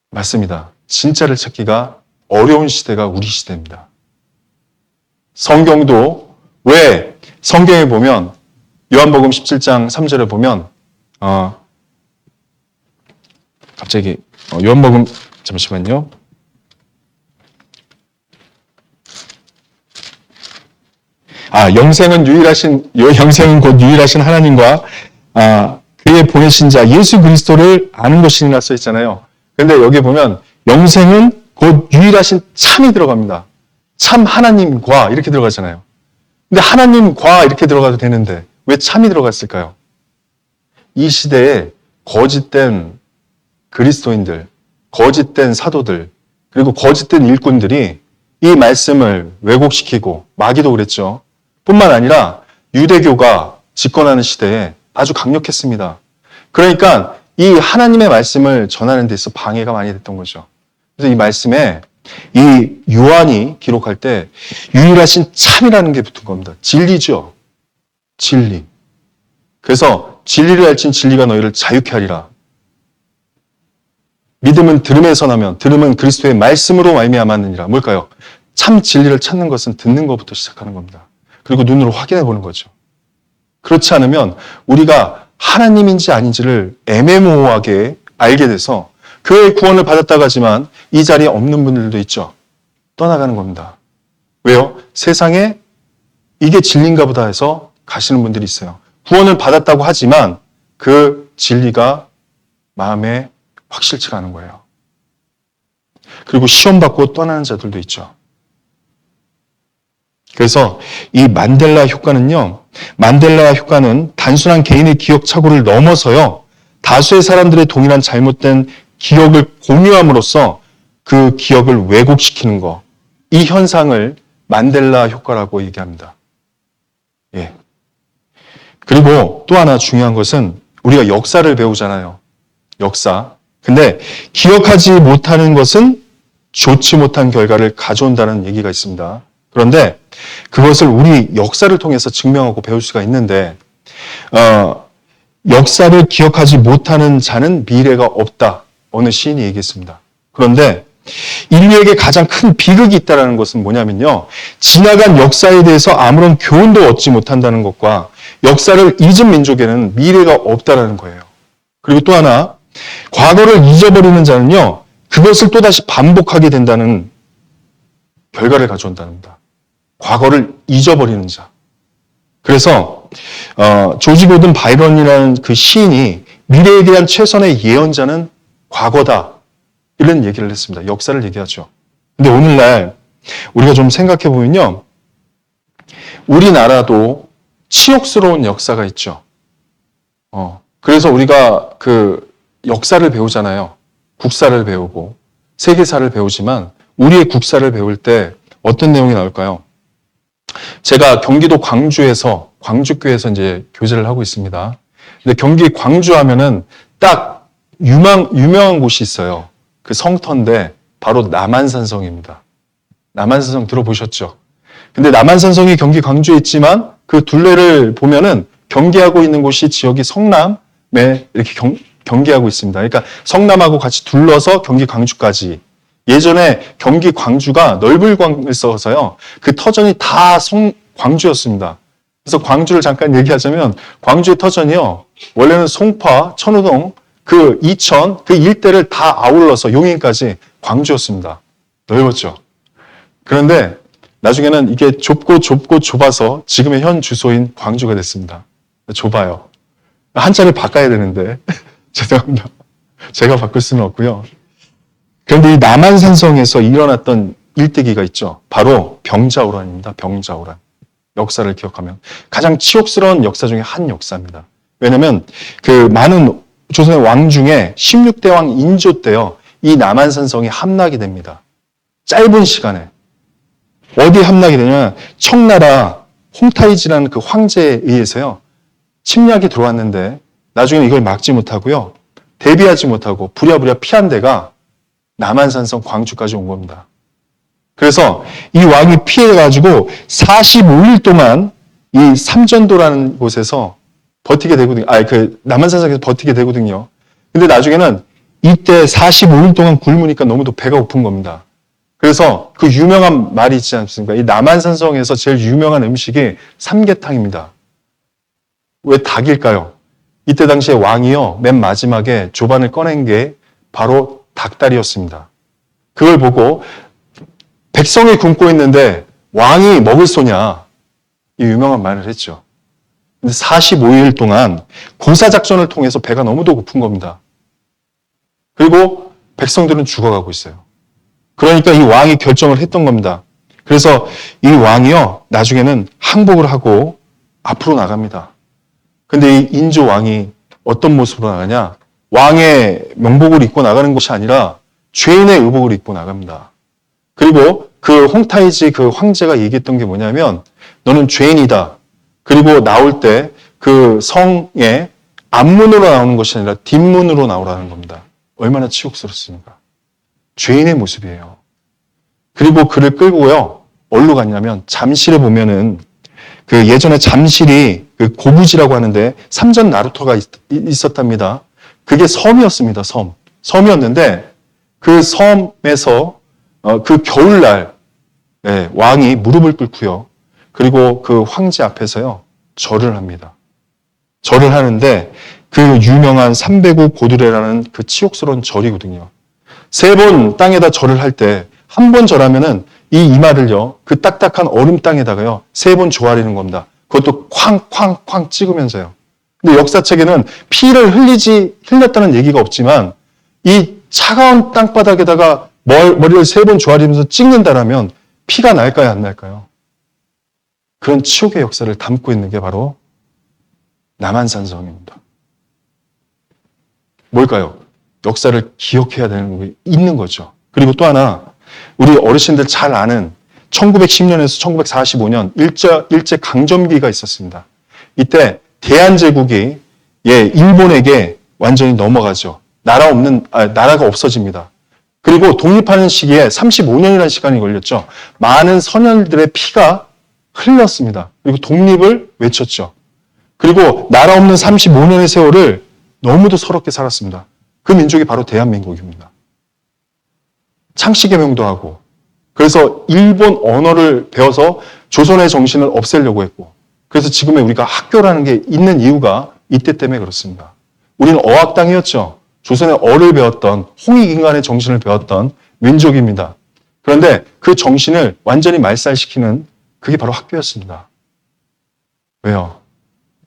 맞습니다. 진짜를 찾기가 어려운 시대가 우리 시대입니다. 성경도 왜 성경에 보면 요한복음 17장 3절에 보면 갑자기 요한복음 잠시만요. 영생은 곧 유일하신 하나님과 그의 보내신 자 예수 그리스도를 아는 것이니라 써 있잖아요. 그런데 여기 보면 영생은 곧 유일하신 참이 들어갑니다. 참 하나님과 이렇게 들어가잖아요. 근데 하나님과 이렇게 들어가도 되는데 왜 참이 들어갔을까요? 이 시대에 거짓된 그리스도인들, 거짓된 사도들, 그리고 거짓된 일꾼들이 이 말씀을 왜곡시키고 마귀도 그랬죠. 뿐만 아니라 유대교가 집권하는 시대에 아주 강력했습니다. 그러니까 이 하나님의 말씀을 전하는 데 있어 방해가 많이 됐던 거죠. 그래서 이 말씀에 이 요한이 기록할 때 유일하신 참이라는 게 붙은 겁니다. 진리죠. 진리. 그래서 진리를 알진 진리가 너희를 자유케 하리라. 믿음은 들음에서 나면 들음은 그리스도의 말씀으로 말미암았느니라. 뭘까요? 참 진리를 찾는 것은 듣는 것부터 시작하는 겁니다. 그리고 눈으로 확인해 보는 거죠. 그렇지 않으면 우리가 하나님인지 아닌지를 애매모호하게 알게 돼서 교회의 구원을 받았다고 하지만 이 자리에 없는 분들도 있죠. 떠나가는 겁니다. 왜요? 세상에 이게 진리인가 보다 해서 가시는 분들이 있어요. 구원을 받았다고 하지만 그 진리가 마음에 확실치가 않은 거예요. 그리고 시험받고 떠나는 자들도 있죠. 그래서 이 만델라 효과는 단순한 개인의 기억 착오를 넘어서요, 다수의 사람들의 동일한 잘못된 기억을 공유함으로써 그 기억을 왜곡시키는 거, 이 현상을 만델라 효과라고 얘기합니다. 예. 그리고 또 하나 중요한 것은 우리가 역사를 배우잖아요. 역사. 근데 기억하지 못하는 것은 좋지 못한 결과를 가져온다는 얘기가 있습니다. 그런데 그것을 우리 역사를 통해서 증명하고 배울 수가 있는데 역사를 기억하지 못하는 자는 미래가 없다. 어느 시인이 얘기했습니다. 그런데 인류에게 가장 큰 비극이 있다는 것은 뭐냐면요, 지나간 역사에 대해서 아무런 교훈도 얻지 못한다는 것과 역사를 잊은 민족에는 미래가 없다는 거예요. 그리고 또 하나, 과거를 잊어버리는 자는요, 그것을 또다시 반복하게 된다는 결과를 가져온다는 겁니다. 과거를 잊어버리는 자. 그래서 조지 고든 바이런이라는 그 시인이 미래에 대한 최선의 예언자는 과거다, 이런 얘기를 했습니다. 역사를 얘기하죠. 근데 오늘날 우리가 좀 생각해 보면요, 우리나라도 치욕스러운 역사가 있죠. 그래서 우리가 그 역사를 배우잖아요. 국사를 배우고 세계사를 배우지만 우리의 국사를 배울 때 어떤 내용이 나올까요? 제가 경기도 광주교에서 이제 교제를 하고 있습니다. 근데 경기 광주 하면은 딱 유명한 곳이 있어요. 그 성터인데 바로 남한산성입니다. 남한산성 들어보셨죠? 근데 남한산성이 경기 광주에 있지만 그 둘레를 보면은 경계하고 있는 곳이 지역이 성남에 이렇게 경계하고 있습니다. 그러니까 성남하고 같이 둘러서 경기 광주까지. 예전에 경기 광주가 넓을광을 써서요, 그 터전이 다 광주였습니다. 그래서 광주를 잠깐 얘기하자면 광주의 터전이요, 원래는 송파, 천호동, 그 이천, 그 일대를 다 아울러서 용인까지 광주였습니다. 넓었죠. 그런데 나중에는 이게 좁아서 지금의 현 주소인 광주가 됐습니다. 좁아요. 한자를 바꿔야 되는데 죄송합니다. 제가 바꿀 수는 없고요. 그런데 이 남한산성에서 일어났던 일대기가 있죠. 바로 병자호란입니다. 병자호란. 역사를 기억하면 가장 치욕스러운 역사 중에 한 역사입니다. 왜냐하면 그 많은 조선의 왕 중에 16대 왕 인조 때요, 이 남한산성이 함락이 됩니다. 짧은 시간에. 어디 함락이 되냐면 청나라 홍타이지라는 그 황제에 의해서요, 침략이 들어왔는데 나중에 이걸 막지 못하고요, 대비하지 못하고 부랴부랴 피한 데가 남한산성 광주까지 온 겁니다. 그래서 이 왕이 피해가지고 45일 동안 이 삼전도라는 곳에서 버티게 되거든요. 남한산성에서 버티게 되거든요. 근데 나중에는 이때 45일 동안 굶으니까 너무도 배가 고픈 겁니다. 그래서 그 유명한 말이 있지 않습니까? 이 남한산성에서 제일 유명한 음식이 삼계탕입니다. 왜 닭일까요? 이때 당시에 왕이요, 맨 마지막에 조반을 꺼낸 게 바로 닭다리였습니다. 그걸 보고 백성이 굶고 있는데 왕이 먹을 소냐? 이 유명한 말을 했죠. 근데 45일 동안 고사작전을 통해서 배가 너무도 고픈 겁니다. 그리고 백성들은 죽어가고 있어요. 그러니까 이 왕이 결정을 했던 겁니다. 그래서 이 왕이요, 나중에는 항복을 하고 앞으로 나갑니다. 근데 이 인조 왕이 어떤 모습으로 나가냐? 왕의 명복을 입고 나가는 것이 아니라 죄인의 의복을 입고 나갑니다. 그리고 그 홍타이지 그 황제가 얘기했던 게 뭐냐면 너는 죄인이다. 그리고 나올 때 그 성의 앞문으로 나오는 것이 아니라 뒷문으로 나오라는 겁니다. 얼마나 치욕스럽습니까? 죄인의 모습이에요. 그리고 그를 끌고요. 어디로 갔냐면 잠실에 보면은 그 예전에 잠실이 그 고부지라고 하는데 삼전 나루터가 있었답니다. 그게 섬이었습니다. 섬이었는데 그 섬에서 그 겨울날 왕이 무릎을 꿇고요. 그리고 그 황제 앞에서요. 절을 합니다. 절을 하는데 그 유명한 삼배구 고두레라는 그 치욕스러운 절이거든요. 3번 땅에다 절을 할 때 한 번 절하면은 이 이마를요. 그 딱딱한 얼음 땅에다가요. 3번 조아리는 겁니다. 그것도 쾅쾅쾅 찍으면서요. 근데 역사책에는 피를 흘렸다는 얘기가 없지만 이 차가운 땅바닥에다가 머리를 3번 조아리면서 찍는다라면 피가 날까요, 안 날까요? 그런 치욕의 역사를 담고 있는 게 바로 남한산성입니다. 뭘까요? 역사를 기억해야 되는 게 있는 거죠. 그리고 또 하나, 우리 어르신들 잘 아는 1910년에서 1945년 일제 강점기가 있었습니다. 이때 대한제국이 일본에게 완전히 넘어가죠. 나라가 없어집니다. 그리고 독립하는 시기에 35년이라는 시간이 걸렸죠. 많은 선열들의 피가 흘렀습니다. 그리고 독립을 외쳤죠. 그리고 나라 없는 35년의 세월을 너무도 서럽게 살았습니다. 그 민족이 바로 대한민국입니다. 창씨개명도 하고, 그래서 일본 언어를 배워서 조선의 정신을 없애려고 했고, 그래서 지금의 우리가 학교라는 게 있는 이유가 이때 때문에 그렇습니다. 우리는 어학 땅이었죠. 조선의 어를 배웠던, 홍익인간의 정신을 배웠던 민족입니다. 그런데 그 정신을 완전히 말살시키는 그게 바로 학교였습니다. 왜요?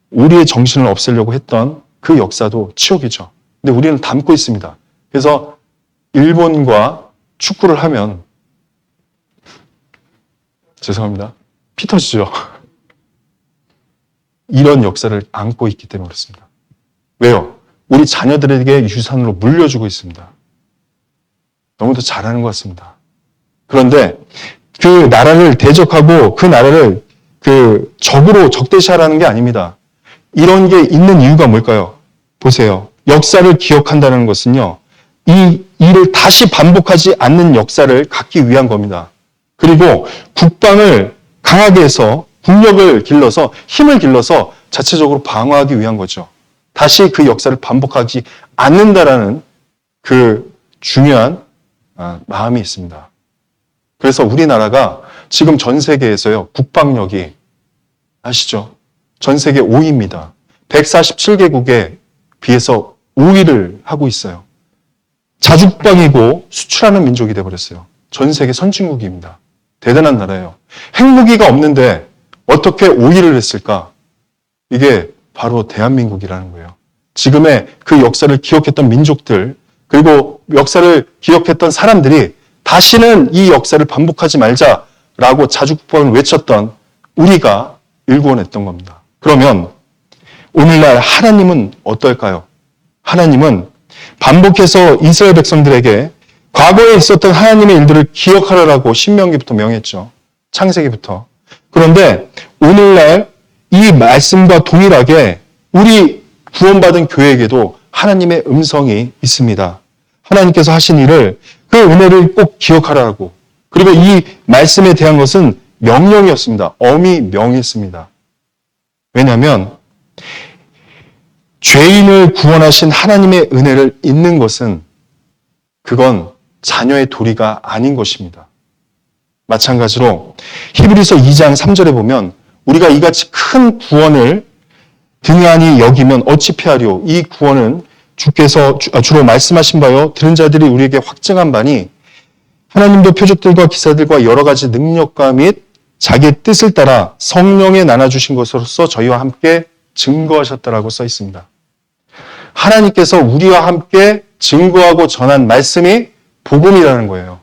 우리의 정신을 없애려고 했던 그 역사도 치욕이죠. 근데 우리는 담고 있습니다. 그래서 일본과 축구를 하면 죄송합니다. 피 터지죠. 이런 역사를 안고 있기 때문에 그렇습니다. 왜요? 우리 자녀들에게 유산으로 물려주고 있습니다. 너무도 잘하는 것 같습니다. 그런데 그 나라를 대적하고 그 나라를 그 적으로 적대시하라는 게 아닙니다. 이런 게 있는 이유가 뭘까요? 보세요. 역사를 기억한다는 것은요. 이 일을 다시 반복하지 않는 역사를 갖기 위한 겁니다. 그리고 국방을 강하게 해서 국력을 길러서 힘을 길러서 자체적으로 방어하기 위한 거죠. 다시 그 역사를 반복하지 않는다라는 그 중요한 마음이 있습니다. 그래서 우리나라가 지금 전 세계에서요. 국방력이 아시죠? 전 세계 5위입니다. 147개국에 비해서 5위를 하고 있어요. 자주국방이고 수출하는 민족이 되어버렸어요. 전 세계 선진국입니다. 대단한 나라예요. 핵무기가 없는데 어떻게 5위를 했을까? 이게 바로 대한민국이라는 거예요. 지금의 그 역사를 기억했던 민족들, 그리고 역사를 기억했던 사람들이 다시는 이 역사를 반복하지 말자라고 자주국방을 외쳤던 우리가 일구어냈던 겁니다. 그러면 오늘날 하나님은 어떨까요? 하나님은 반복해서 이스라엘 백성들에게 과거에 있었던 하나님의 일들을 기억하라고 신명기부터 명했죠. 창세기부터. 그런데 오늘날 이 말씀과 동일하게 우리 구원받은 교회에게도 하나님의 음성이 있습니다. 하나님께서 하신 일을 그 은혜를 꼭 기억하라고. 그리고 이 말씀에 대한 것은 명령이었습니다. 엄히 명했습니다. 왜냐하면 죄인을 구원하신 하나님의 은혜를 잊는 것은 그건 자녀의 도리가 아닌 것입니다. 마찬가지로 히브리서 2장 3절에 보면 우리가 이같이 큰 구원을 등한히 여기면 어찌 피하리오. 이 구원은 주께서 주로 말씀하신 바요 들은 자들이 우리에게 확증한 바니 하나님도 표적들과 기사들과 여러 가지 능력과 및 자기의 뜻을 따라 성령에 나눠주신 것으로서 저희와 함께 증거하셨다라고 써 있습니다. 하나님께서 우리와 함께 증거하고 전한 말씀이 복음이라는 거예요.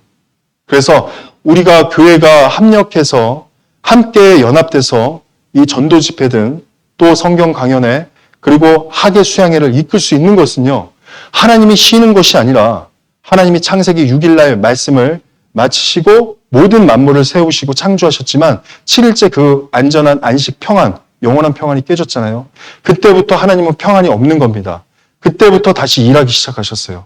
그래서 우리가 교회가 합력해서 함께 연합돼서 이 전도 집회든 또 성경 강연회 그리고 학예 수양회를 이끌 수 있는 것은요. 하나님이 쉬는 것이 아니라 하나님이 창세기 6일날 말씀을 마치시고 모든 만물을 세우시고 창조하셨지만 7일째 그 안전한 안식 평안, 영원한 평안이 깨졌잖아요. 그때부터 하나님은 평안이 없는 겁니다. 그때부터 다시 일하기 시작하셨어요.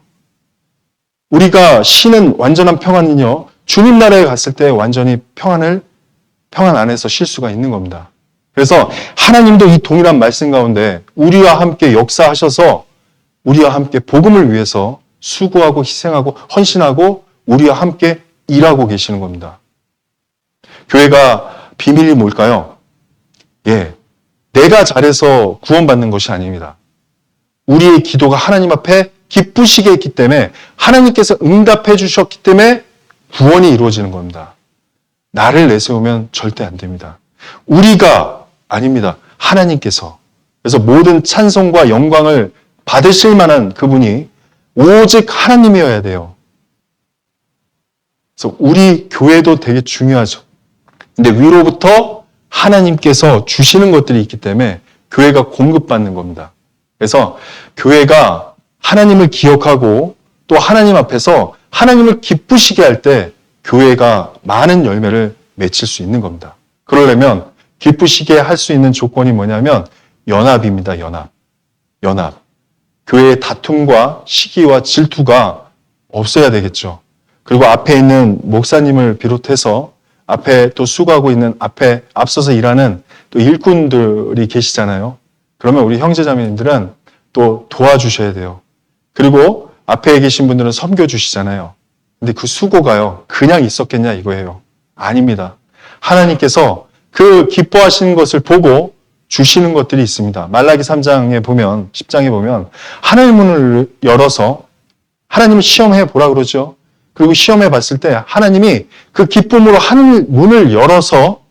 우리가 쉬는 완전한 평안은요. 주님 나라에 갔을 때 완전히 평안 안에서 쉴 수가 있는 겁니다. 그래서 하나님도 이 동일한 말씀 가운데 우리와 함께 역사하셔서 우리와 함께 복음을 위해서 수고하고 희생하고 헌신하고 우리와 함께 일하고 계시는 겁니다. 교회가 비밀이 뭘까요? 내가 잘해서 구원받는 것이 아닙니다. 우리의 기도가 하나님 앞에 기쁘시게 했기 때문에 하나님께서 응답해 주셨기 때문에 구원이 이루어지는 겁니다. 나를 내세우면 절대 안 됩니다. 우리가 아닙니다. 하나님께서. 그래서 모든 찬송과 영광을 받으실 만한 그분이 오직 하나님이어야 돼요. 그래서 우리 교회도 되게 중요하죠. 근데 위로부터 하나님께서 주시는 것들이 있기 때문에 교회가 공급받는 겁니다. 그래서 교회가 하나님을 기억하고 또 하나님 앞에서 하나님을 기쁘시게 할 때 교회가 많은 열매를 맺힐 수 있는 겁니다. 그러려면 기쁘시게 할 수 있는 조건이 뭐냐면 연합입니다. 연합. 교회의 다툼과 시기와 질투가 없어야 되겠죠. 그리고 앞에 있는 목사님을 비롯해서 앞에 또 수고하고 있는 앞에 앞서서 일하는 또 일꾼들이 계시잖아요. 그러면 우리 형제자매님들은 또 도와주셔야 돼요. 그리고 앞에 계신 분들은 섬겨주시잖아요. 근데 그 수고가요, 그냥 있었겠냐 이거예요. 아닙니다. 하나님께서 그 기뻐하시는 것을 보고 주시는 것들이 있습니다. 말라기 3장에 보면, 10장에 보면 하늘 문을 열어서 하나님을 시험해 보라 그러죠. 그리고 시험해 봤을 때 하나님이 그 기쁨으로 하늘 문을 열어서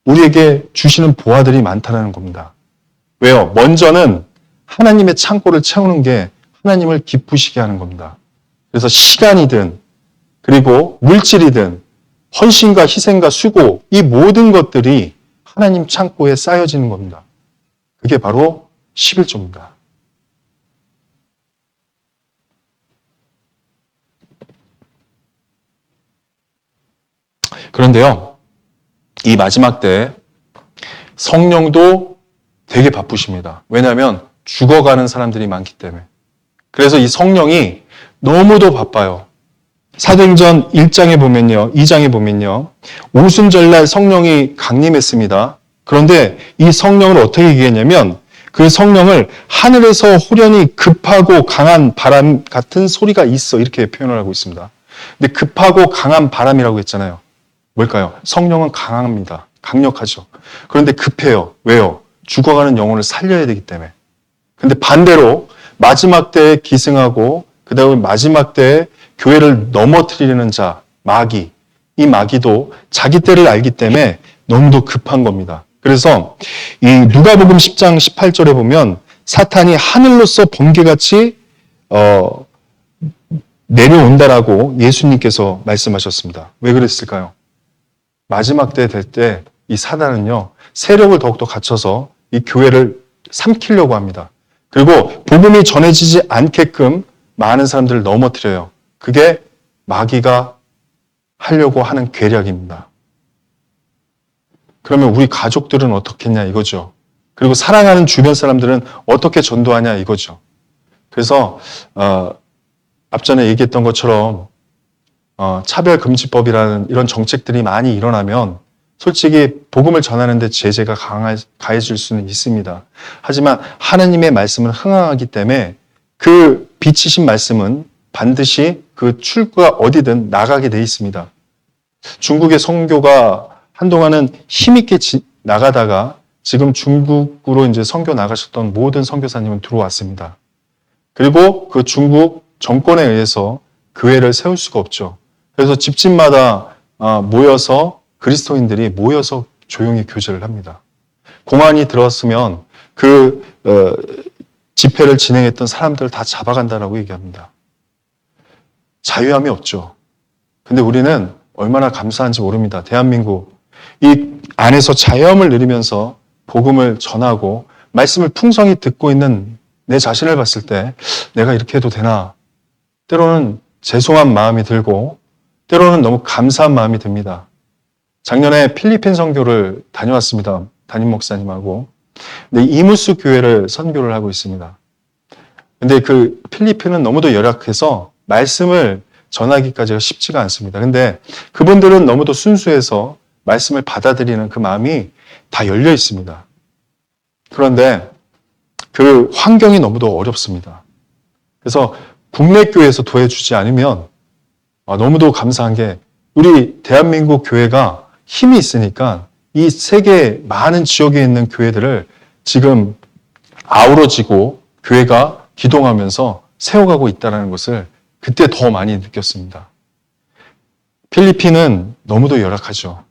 우리에게 주시는 보화들이 많다는 겁니다. 왜요? 먼저는 하나님의 창고를 채우는 게 하나님을 기쁘시게 하는 겁니다. 그래서 시간이든 그리고 물질이든 헌신과 희생과 수고 이 모든 것들이 하나님 창고에 쌓여지는 겁니다. 그게 바로 11조입니다. 그런데요, 이 마지막 때 성령도 되게 바쁘십니다. 왜냐하면 죽어가는 사람들이 많기 때문에. 그래서 이 성령이 너무도 바빠요. 사도행전 1장에 보면요, 2장에 보면요, 오순절날 성령이 강림했습니다. 그런데 이 성령을 어떻게 얘기했냐면 그 성령을 하늘에서 호련히 급하고 강한 바람 같은 소리가 있어 이렇게 표현을 하고 있습니다. 근데 급하고 강한 바람이라고 했잖아요. 뭘까요? 성령은 강합니다. 강력하죠. 그런데 급해요. 왜요? 죽어가는 영혼을 살려야 되기 때문에. 근데 반대로 마지막 때에 기승하고 그 다음에 마지막 때에 교회를 넘어뜨리려는 자, 마귀. 이 마귀도 자기 때를 알기 때문에 너무도 급한 겁니다. 그래서 이 누가복음 10장 18절에 보면 사탄이 하늘로서 번개같이 내려온다라고 예수님께서 말씀하셨습니다. 왜 그랬을까요? 마지막 때 될 때 이 사단은요, 세력을 더욱더 갖춰서 이 교회를 삼키려고 합니다. 그리고 복음이 전해지지 않게끔 많은 사람들을 넘어뜨려요. 그게 마귀가 하려고 하는 계략입니다. 그러면 우리 가족들은 어떻겠냐 이거죠. 그리고 사랑하는 주변 사람들은 어떻게 전도하냐 이거죠. 그래서 앞전에 얘기했던 것처럼 차별금지법이라는 이런 정책들이 많이 일어나면 솔직히 복음을 전하는데 제재가 가해질 수는 있습니다. 하지만 하나님의 말씀은 흥황하기 때문에 그 비치신 말씀은 반드시 그 출구가 어디든 나가게 돼 있습니다. 중국의 선교가 한동안은 힘있게 나가다가 지금 중국으로 이제 선교 나가셨던 모든 선교사님은 들어왔습니다. 그리고 그 중국 정권에 의해서 교회를 세울 수가 없죠. 그래서 집집마다 모여서 그리스도인들이 모여서 조용히 교제를 합니다. 공안이 들어왔으면 그 집회를 진행했던 사람들을 다 잡아간다라고 얘기합니다. 자유함이 없죠. 근데 우리는 얼마나 감사한지 모릅니다. 대한민국 이 안에서 자유함을 누리면서 복음을 전하고 말씀을 풍성히 듣고 있는 내 자신을 봤을 때 내가 이렇게 해도 되나? 때로는 죄송한 마음이 들고 때로는 너무 감사한 마음이 듭니다. 작년에 필리핀 선교를 다녀왔습니다. 담임 목사님하고. 근데 이무스 교회를 선교를 하고 있습니다. 근데 그 필리핀은 너무도 열악해서 말씀을 전하기까지가 쉽지가 않습니다. 근데 그분들은 너무도 순수해서 말씀을 받아들이는 그 마음이 다 열려 있습니다. 그런데 그 환경이 너무도 어렵습니다. 그래서 국내 교회에서 도와주지 않으면 너무도 감사한 게 우리 대한민국 교회가 힘이 있으니까 이 세계 많은 지역에 있는 교회들을 지금 아우러지고 교회가 기동하면서 세워가고 있다는 것을 그때 더 많이 느꼈습니다. 필리핀은 너무도 열악하죠.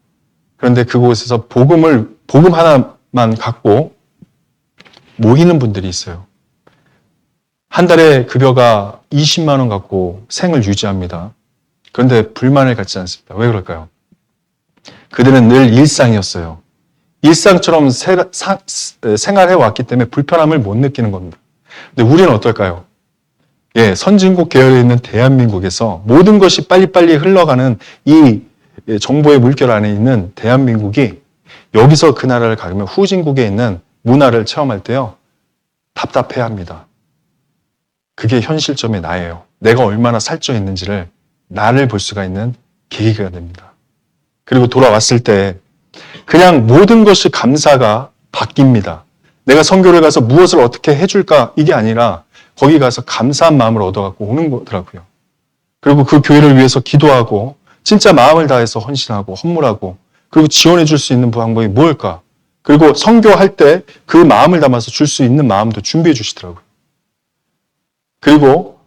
그런데 그곳에서 복음 하나만 갖고 모이는 분들이 있어요. 한 달에 급여가 20만 원 갖고 생을 유지합니다. 그런데 불만을 갖지 않습니다. 왜 그럴까요? 그들은 늘 일상이었어요. 일상처럼 생활해 왔기 때문에 불편함을 못 느끼는 겁니다. 근데 우리는 어떨까요? 선진국 계열에 있는 대한민국에서 모든 것이 빨리빨리 흘러가는 이 정보의 물결 안에 있는 대한민국이 여기서 그 나라를 가면 후진국에 있는 문화를 체험할 때요. 답답해합니다. 그게 현실점의 나예요. 내가 얼마나 살쪄 있는지를 나를 볼 수가 있는 계기가 됩니다. 그리고 돌아왔을 때 그냥 모든 것이 감사가 바뀝니다. 내가 선교를 가서 무엇을 어떻게 해줄까 이게 아니라 거기 가서 감사한 마음을 얻어갖고 오는 거더라고요. 그리고 그 교회를 위해서 기도하고 진짜 마음을 다해서 헌신하고 헌물하고 그리고 지원해 줄 수 있는 방법이 뭘까? 그리고 선교할 때 그 마음을 담아서 줄 수 있는 마음도 준비해 주시더라고요. 그리고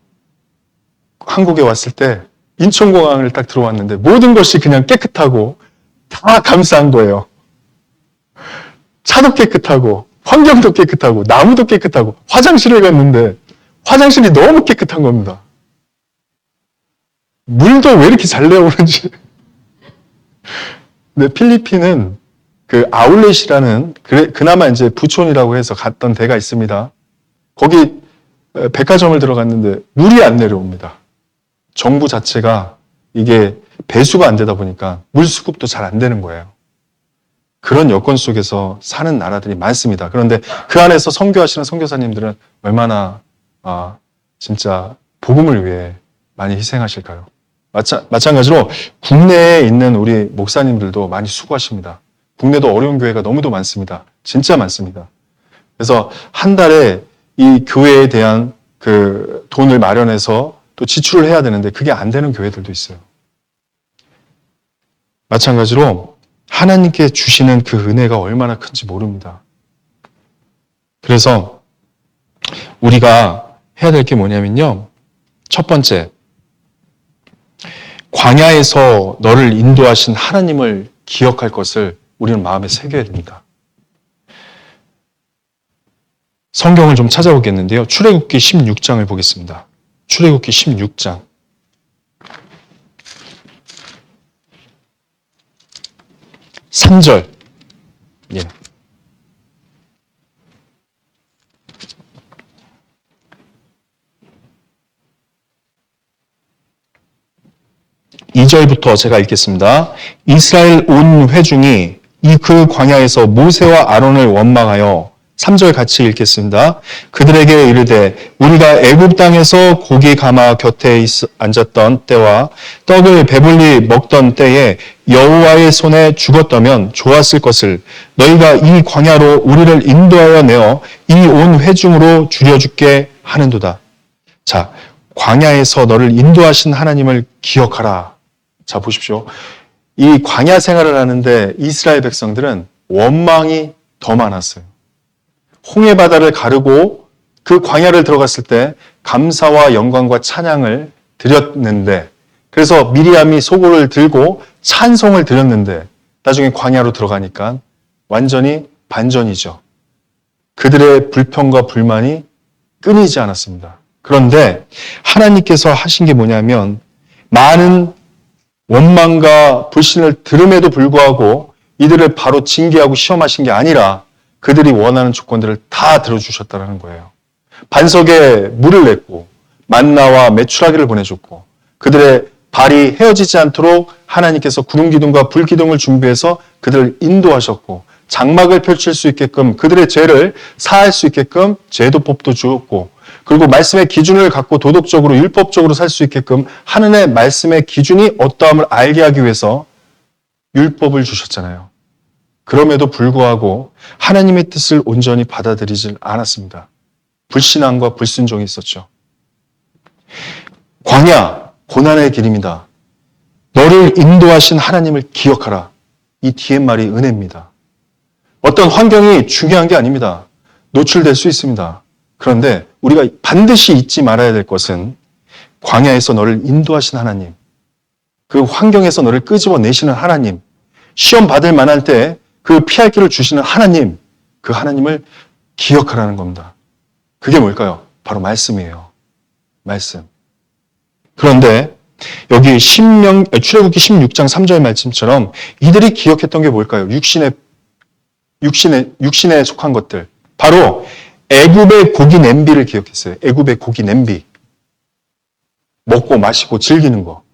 한국에 왔을 때 인천공항을 딱 들어왔는데 모든 것이 그냥 깨끗하고 다 감사한 거예요. 차도 깨끗하고 환경도 깨끗하고 나무도 깨끗하고 화장실에 갔는데 화장실이 너무 깨끗한 겁니다. 물도 왜 이렇게 잘 나오는지. 근데 필리핀은 그 아울렛이라는 그나마 이제 부촌이라고 해서 갔던 데가 있습니다. 거기 백화점을 들어갔는데 물이 안 내려옵니다. 정부 자체가 이게 배수가 안 되다 보니까 물 수급도 잘 안 되는 거예요. 그런 여건 속에서 사는 나라들이 많습니다. 그런데 그 안에서 선교하시는 선교사님들은 얼마나 진짜 복음을 위해 많이 희생하실까요? 마찬가지로 국내에 있는 우리 목사님들도 많이 수고하십니다. 국내도 어려운 교회가 너무도 많습니다. 진짜 많습니다. 그래서 한 달에 이 교회에 대한 그 돈을 마련해서 또 지출을 해야 되는데 그게 안 되는 교회들도 있어요. 마찬가지로 하나님께 주시는 그 은혜가 얼마나 큰지 모릅니다. 그래서 우리가 해야 될 게 뭐냐면요. 첫 번째, 광야에서 너를 인도하신 하나님을 기억할 것을 우리는 마음에 새겨야 됩니다. 성경을 좀 찾아보겠는데요. 출애굽기 16장을 보겠습니다. 출애굽기 16장. 3절. 예. (2절부터) 제가 읽겠습니다. 이스라엘 온 회중이 이 그 광야에서 모세와 아론을 원망하여 3절 같이 읽겠습니다. 그들에게 이르되 우리가 애굽 땅에서 고기 가마 곁에 앉았던 때와 떡을 배불리 먹던 때에 여호와의 손에 죽었다면 좋았을 것을 너희가 이 광야로 우리를 인도하여 내어 이 온 회중으로 줄여주게 하는도다. 자, 광야에서 너를 인도하신 하나님을 기억하라. 자, 보십시오. 이 광야 생활을 하는데 이스라엘 백성들은 원망이 더 많았어요. 홍해 바다를 가르고 그 광야를 들어갔을 때 감사와 영광과 찬양을 드렸는데, 그래서 미리암이 소고를 들고 찬송을 드렸는데 나중에 광야로 들어가니까 완전히 반전이죠. 그들의 불평과 불만이 끊이지 않았습니다. 그런데 하나님께서 하신 게 뭐냐면 많은 원망과 불신을 들음에도 불구하고 이들을 바로 징계하고 시험하신 게 아니라 그들이 원하는 조건들을 다 들어주셨다는 거예요. 반석에 물을 냈고 만나와 메추라기를 보내줬고 그들의 발이 헤어지지 않도록 하나님께서 구름 기둥과 불 기둥을 준비해서 그들을 인도하셨고 장막을 펼칠 수 있게끔 그들의 죄를 사할 수 있게끔 제도법도 주었고, 그리고 말씀의 기준을 갖고 도덕적으로 율법적으로 살 수 있게끔 하나님의 말씀의 기준이 어떠함을 알게 하기 위해서 율법을 주셨잖아요. 그럼에도 불구하고 하나님의 뜻을 온전히 받아들이질 않았습니다. 불신앙과 불순종이 있었죠. 광야, 고난의 길입니다. 너를 인도하신 하나님을 기억하라. 이 뒤에 말이 은혜입니다. 어떤 환경이 중요한 게 아닙니다. 노출될 수 있습니다. 그런데 우리가 반드시 잊지 말아야 될 것은 광야에서 너를 인도하신 하나님, 그 환경에서 너를 끄집어내시는 하나님, 시험 받을 만할 때 그 피할 길을 주시는 하나님, 그 하나님을 기억하라는 겁니다. 그게 뭘까요? 바로 말씀이에요. 말씀. 그런데 여기 출애굽기 16장 3절 말씀처럼 이들이 기억했던 게 뭘까요? 육신에 속한 것들. 바로 애굽의 고기 냄비를 기억했어요. 애굽의 고기 냄비. 먹고 마시고 즐기는 거.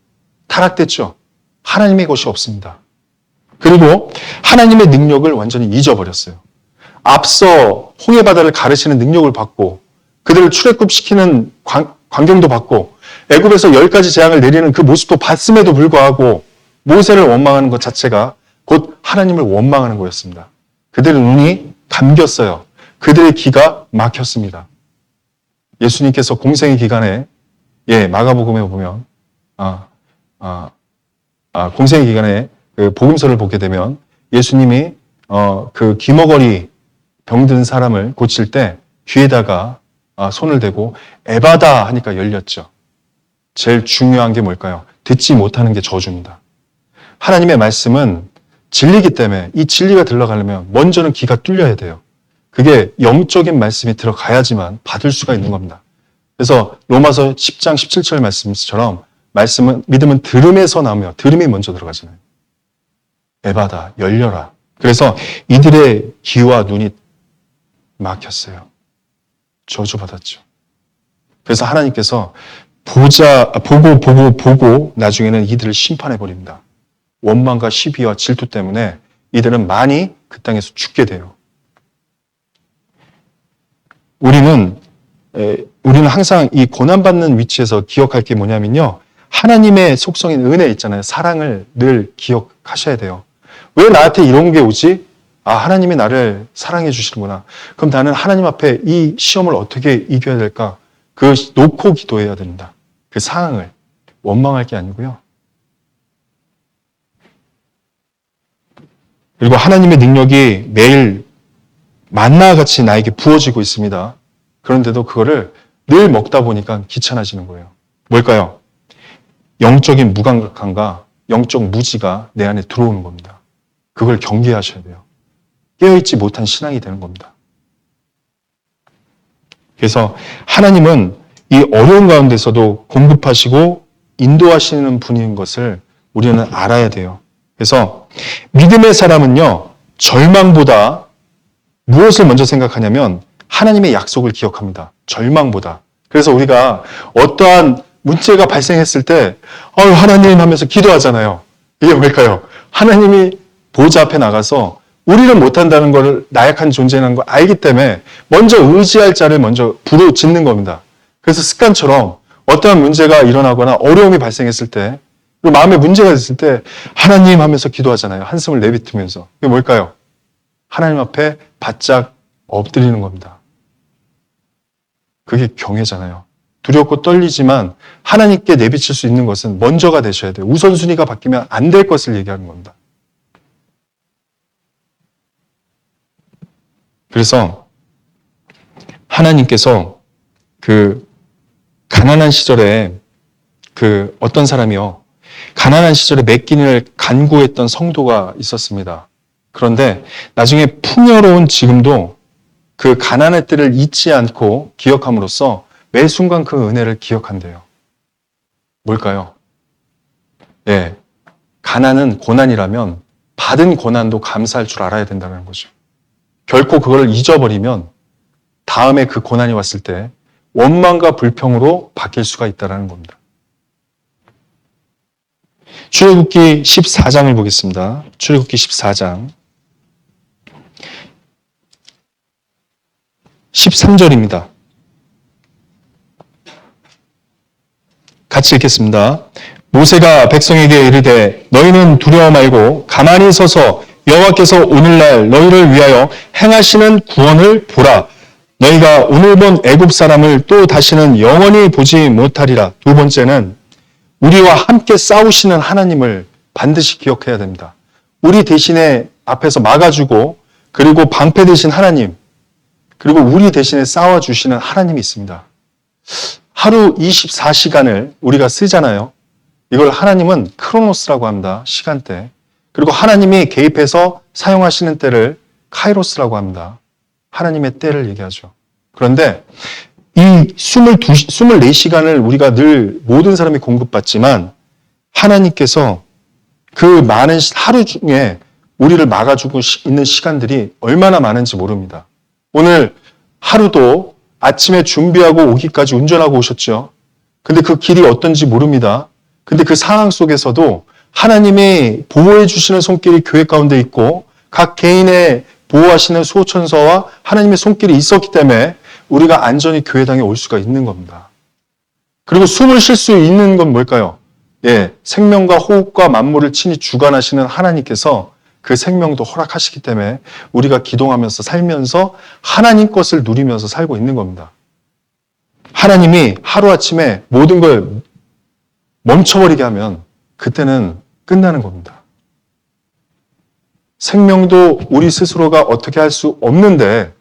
타락됐죠. 하나님의 것이 없습니다. 그리고 하나님의 능력을 완전히 잊어버렸어요. 앞서 홍해바다를 가르치는 능력을 받고 그들을 출애굽시키는 광경도 받고 애굽에서 10가지 재앙을 내리는 그 모습도 봤음에도 불구하고 모세를 원망하는 것 자체가 곧 하나님을 원망하는 거였습니다. 그들의 눈이 감겼어요. 그들의 귀가 막혔습니다. 예수님께서 공생의 기간에 마가복음에 보면 공생의 기간에 그 복음서를 보게 되면 예수님이 그 귀머거리 병든 사람을 고칠 때 귀에다가 손을 대고 에바다 하니까 열렸죠. 제일 중요한 게 뭘까요? 듣지 못하는 게 저주입니다. 하나님의 말씀은 진리이기 때문에 이 진리가 들어가려면 먼저는 귀가 뚫려야 돼요. 그게 영적인 말씀이 들어가야지만 받을 수가 있는 겁니다. 그래서 로마서 10장 17절 말씀처럼 믿음은 들음에서 나오며 들음이 먼저 들어가잖아요. 에바다, 열려라. 그래서 이들의 귀와 눈이 막혔어요. 저주받았죠. 그래서 하나님께서 보고 나중에는 이들을 심판해버립니다. 원망과 시비와 질투 때문에 이들은 많이 그 땅에서 죽게 돼요. 우리는 항상 이 고난받는 위치에서 기억할 게 뭐냐면요. 하나님의 속성인 은혜 있잖아요. 사랑을 늘 기억하셔야 돼요. 왜 나한테 이런 게 오지? 하나님이 나를 사랑해 주시는구나. 그럼 나는 하나님 앞에 이 시험을 어떻게 이겨야 될까? 그 놓고 기도해야 됩니다. 그 상황을. 원망할 게 아니고요. 그리고 하나님의 능력이 매일 만나와 같이 나에게 부어지고 있습니다. 그런데도 그거를 늘 먹다 보니까 귀찮아지는 거예요. 뭘까요? 영적인 무감각함과 영적 무지가 내 안에 들어오는 겁니다. 그걸 경계하셔야 돼요. 깨어있지 못한 신앙이 되는 겁니다. 그래서 하나님은 이 어려운 가운데서도 공급하시고 인도하시는 분인 것을 우리는 알아야 돼요. 그래서 믿음의 사람은요, 절망보다 무엇을 먼저 생각하냐면 하나님의 약속을 기억합니다. 절망보다. 그래서 우리가 어떠한 문제가 발생했을 때 하나님 하면서 기도하잖아요. 이게 뭘까요? 하나님이 보좌 앞에 나가서 우리는 못한다는 걸, 나약한 존재라는 걸 알기 때문에 먼저 의지할 자를 먼저 부르짖는 겁니다. 그래서 습관처럼 어떠한 문제가 일어나거나 어려움이 발생했을 때, 그리고 마음에 문제가 있을 때 하나님 하면서 기도하잖아요. 한숨을 내뱉으면서. 그게 뭘까요? 하나님 앞에 바짝 엎드리는 겁니다. 그게 경외잖아요. 두렵고 떨리지만 하나님께 내비칠 수 있는 것은 먼저가 되셔야 돼요. 우선순위가 바뀌면 안 될 것을 얘기하는 겁니다. 그래서 하나님께서 그 가난한 시절에 그 어떤 사람이요, 가난한 시절에 매 끼니를 간구했던 성도가 있었습니다. 그런데 나중에 풍요로운 지금도 그 가난의 때를 잊지 않고 기억함으로써 매 순간 그 은혜를 기억한대요. 뭘까요? 예, 가난은 고난이라면 받은 고난도 감사할 줄 알아야 된다는 거죠. 결코 그걸 잊어버리면 다음에 그 고난이 왔을 때 원망과 불평으로 바뀔 수가 있다는 겁니다. 출애굽기 14장을 보겠습니다. 출애굽기 14장 13절입니다. 같이 읽겠습니다. 모세가 백성에게 이르되 너희는 두려워 말고 가만히 서서 여호와께서 오늘날 너희를 위하여 행하시는 구원을 보라. 너희가 오늘 본 애굽 사람을 또 다시는 영원히 보지 못하리라. 두 번째는 우리와 함께 싸우시는 하나님을 반드시 기억해야 됩니다. 우리 대신에 앞에서 막아주고 그리고 방패 되신 하나님, 그리고 우리 대신에 싸워주시는 하나님이 있습니다. 하루 24시간을 우리가 쓰잖아요. 이걸 하나님은 크로노스라고 합니다. 시간대. 그리고 하나님이 개입해서 사용하시는 때를 카이로스라고 합니다. 하나님의 때를 얘기하죠. 그런데 이 24시간을 우리가 늘 모든 사람이 공급받지만 하나님께서 그 많은 하루 중에 우리를 막아주고 있는 시간들이 얼마나 많은지 모릅니다. 오늘 하루도 아침에 준비하고 오기까지 운전하고 오셨죠. 근데 그 길이 어떤지 모릅니다. 근데 그 상황 속에서도 하나님이 보호해 주시는 손길이 교회 가운데 있고 각 개인의 보호하시는 수호천사와 하나님의 손길이 있었기 때문에 우리가 안전히 교회당에 올 수가 있는 겁니다. 그리고 숨을 쉴 수 있는 건 뭘까요? 예, 생명과 호흡과 만물을 친히 주관하시는 하나님께서 그 생명도 허락하시기 때문에 우리가 기도하면서 살면서 하나님 것을 누리면서 살고 있는 겁니다. 하나님이 하루아침에 모든 걸 멈춰버리게 하면 그때는 끝나는 겁니다. 생명도 우리 스스로가 어떻게 할 수 없는데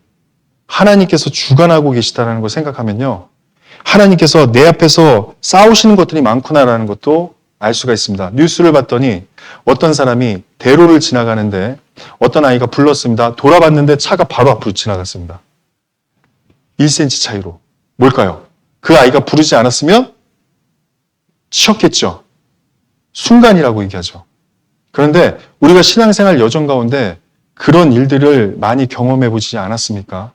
하나님께서 주관하고 계시다는 걸 생각하면요. 하나님께서 내 앞에서 싸우시는 것들이 많구나라는 것도 알 수가 있습니다. 뉴스를 봤더니 어떤 사람이 대로를 지나가는데 어떤 아이가 불렀습니다. 돌아봤는데 차가 바로 앞으로 지나갔습니다. 1cm 차이로. 뭘까요? 그 아이가 부르지 않았으면 치였겠죠. 순간이라고 얘기하죠. 그런데 우리가 신앙생활 여정 가운데 그런 일들을 많이 경험해 보지 않았습니까?